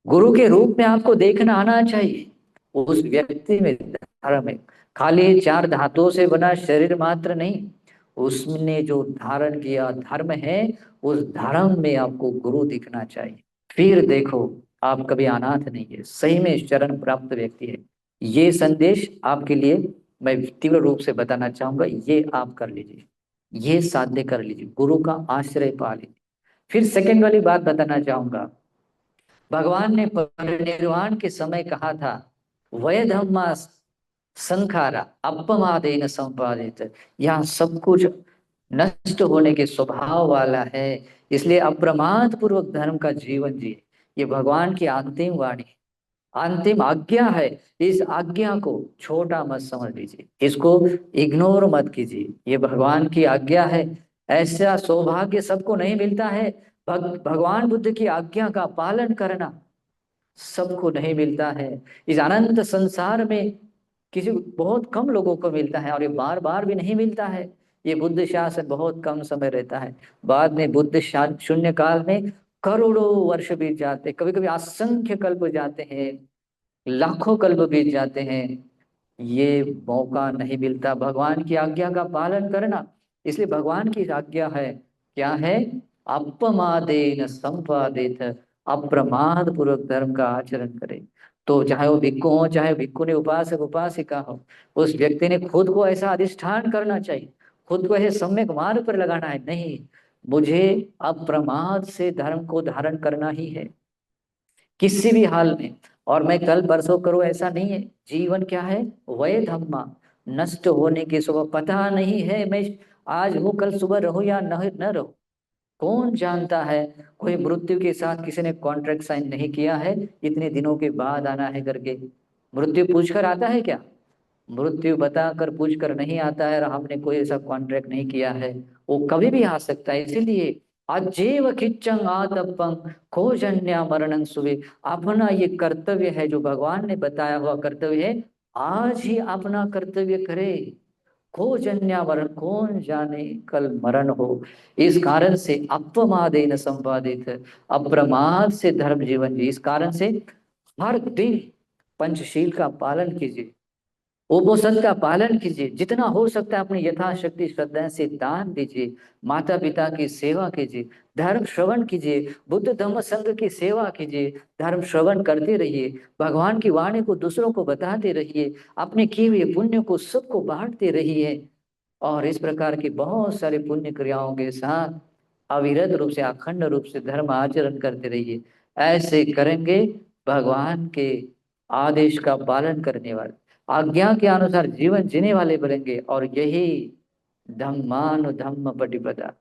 गुरु के रूप में आपको देखना आना चाहिए। उस व्यक्ति में धर्म है, खाली चार धातुओं से बना शरीर मात्र नहीं, उसने जो धारण किया धर्म है, उस धर्म में आपको गुरु दिखना चाहिए। फिर देखो, आप कभी अनाथ नहीं है, सही में शरण प्राप्त व्यक्ति है। ये संदेश आपके लिए मैं तीव्र रूप से बताना चाहूंगा, ये आप कर लीजिए, ये साध्य कर लीजिए, गुरु का आश्रय पा लीजिए। फिर सेकंड वाली बात बताना चाहूंगा, भगवान ने परिनिर्वाण के समय कहा था, वय धम्मा संखारा अपमादेन संपादित। यहाँ सब कुछ नष्ट होने के स्वभाव वाला है, इसलिए अप्रमाद पूर्वक धर्म का जीवन जिए। ये भगवान की अंतिम वाणी, अंतिम आज्ञा है। इस आज्ञा को छोटा मत समझ लीजिए, इसको इग्नोर मत कीजिए, ये भगवान की आज्ञा है। ऐसा सौभाग्य सबको नहीं मिलता है। भगवान बुद्ध की आज्ञा का पालन करना सबको नहीं मिलता है। इस अनंत संसार में किसी बहुत कम लोगों को मिलता है, और ये बार बार भी नहीं मिलता है। ये बुद्ध शासन बहुत कम समय रहता है, बाद में बुद्ध शून्य काल में करोड़ों वर्ष बीत जाते, कभी कभी असंख्य कल्प जाते हैं, लाखों कल्प बीत जाते हैं। ये मौका नहीं मिलता भगवान की आज्ञा का पालन करना। इसलिए भगवान की आज्ञा है, क्या है? अपमादेन संपादित, अप्रमाद पूर्वक धर्म का आचरण करे। तो चाहे वो भिक्खु हो, चाहे भिक्खु ने उपासक उपासिका हो, उस व्यक्ति ने खुद को ऐसा अधिष्ठान करना चाहिए, खुद को ऐसे सम्यक मार्ग पर लगाना है, नहीं, मुझे अप्रमाद से धर्म को धारण करना ही है, किसी भी हाल में। और मैं कल परसों करूं ऐसा नहीं है। जीवन क्या है? वह धम्मा, नष्ट होने की सुबह पता नहीं है, मैं आज हूं कल सुबह रहूं या न रहूं, कौन जानता है। कोई मृत्यु के साथ किसी ने कॉन्ट्रैक्ट साइन नहीं किया है, इतने दिनों के बाद आना है करके। मृत्यु पूछकर आता है क्या? मृत्यु बताकर पूछकर नहीं आता है, और हमने कोई ऐसा कॉन्ट्रैक्ट नहीं किया है। वो कभी भी आ सकता है। इसीलिए अजेव किच्चंग आतपं खोजन्या मरणं सुवे, अपना ये कर्तव्य है, जो भगवान ने बताया हुआ कर्तव्य है, आज ही अपना कर्तव्य करे। खोजन्या मरण, कौन जाने कल मरण हो। इस कारण से अपमादेन संपादित, अप्रमाद से धर्म जीवन जी। इस कारण से हर दिन पंचशील का पालन कीजिए, उपोषण का पालन कीजिए, जितना हो सकता है अपनी यथाशक्ति श्रद्धा से दान दीजिए, माता पिता की सेवा कीजिए, धर्म श्रवण कीजिए, बुद्ध धम्म संघ की सेवा कीजिए, धर्म श्रवण करते रहिए, भगवान की वाणी को दूसरों को बताते रहिए, अपने किए हुए पुण्य को सबको बांटते रहिए। और इस प्रकार की बहुत सारे पुण्य क्रियाओं के साथ अविरत रूप से, अखंड रूप से धर्म आचरण करते रहिए। ऐसे करेंगे, भगवान के आदेश का पालन करने वाले, आज्ञा के अनुसार जीवन जीने वाले बनेंगे। और यही धम्मानु धम्म पटिपदा,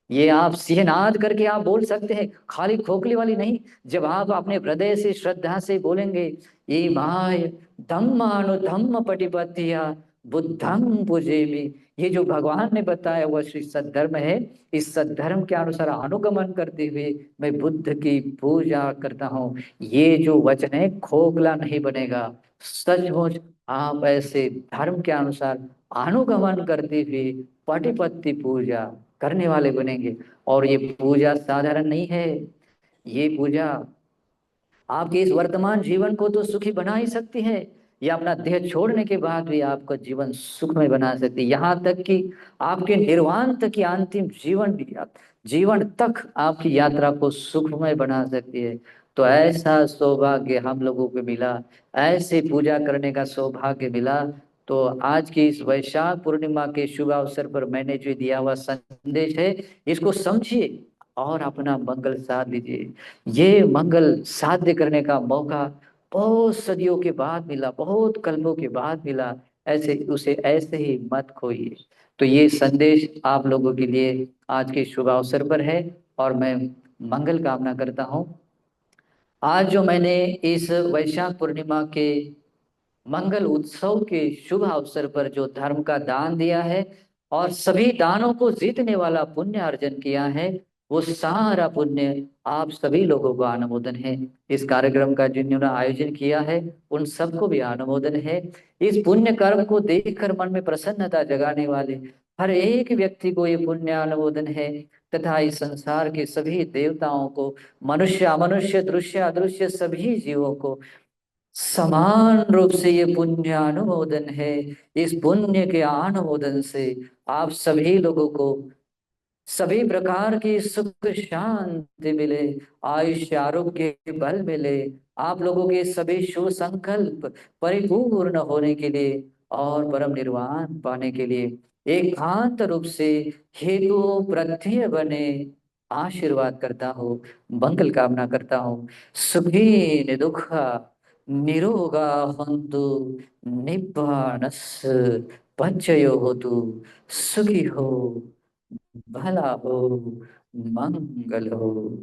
ये आप सिहनाद करके आप बोल सकते हैं, खाली खोखली वाली नहीं। जब आप अपने हृदय से श्रद्धा से बोलेंगे, ये माय धम्मानु धम्म पटिपत्तिया बुद्धं पूजेमि, ये जो भगवान ने बताया वह श्री सद्धर्म है, इस सद्धर्म के अनुसार अनुगमन करते हुए मैं बुद्ध की पूजा करता हूँ। ये जो वचन है खोखला नहीं बनेगा, सचमुच आप ऐसे धर्म के अनुसार अनुगमन करते हुए पटिपत्ति पूजा करने वाले बनेंगे। और ये पूजा साधारण नहीं है, ये पूजा आपके इस वर्तमान जीवन को तो सुखी बना ही सकती है, या अपना देह छोड़ने के बाद भी आपका जीवन सुखमय बना सकती है, यहाँ तक कि आपके निर्वाण तक की अंतिम जीवन तक आपकी यात्रा को सुखमय बना सकती है। तो ऐसा सौभाग्य हम लोगों को मिला, ऐसे पूजा करने का सौभाग्य मिला। तो आज की इस वैशाख पूर्णिमा के शुभ अवसर पर मैंने जो दिया हुआ संदेश है, इसको समझिए और अपना मंगल साध लीजिए। ये मंगल साध्य करने का मौका बहुत सदियों के बाद मिला, बहुत कल्पों के बाद मिला, ऐसे उसे ऐसे ही मत खोइए। तो ये संदेश आप लोगों के लिए आज के शुभ अवसर पर है, और मैं मंगल कामना करता हूँ। आज जो मैंने इस वैशाख पूर्णिमा के मंगल उत्सव के शुभ अवसर पर जो धर्म का दान दिया है और सभी दानों को जीतने वाला पुण्य अर्जन किया है, वो सारा पुण्य आप सभी लोगों को अनुमोदन है। इस कार्यक्रम का जिन्होंने आयोजन किया है उन सबको भी अनुमोदन है। इस पुण्य कर्म को देखकर मन में प्रसन्नता जगाने वाले हर एक व्यक्ति को ये पुण्य अनुमोदन है, तथा इस संसार के सभी देवताओं को, मनुष्य अमनुष्य दृश्य अदृश्य सभी जीवों को समान रूप से ये पुण्य अनुमोदन है। इस पुण्य के अनुमोदन से आप सभी लोगों को सभी प्रकार की सुख शांति मिले, आयुष्य आरोग्य के बल मिले, आप लोगों के सभी शुभ संकल्प परिपूर्ण होने के लिए और परम निर्वाण पाने के लिए एकांत रूप से हेतु प्रत्यय बने। आशीर्वाद करता हूँ, मंगल कामना करता हूँ। सुखी निदुखा निरोगा हन्तु निब्बाणस पंचयो होतु। सुखी हो, भला हो, मंगल हो।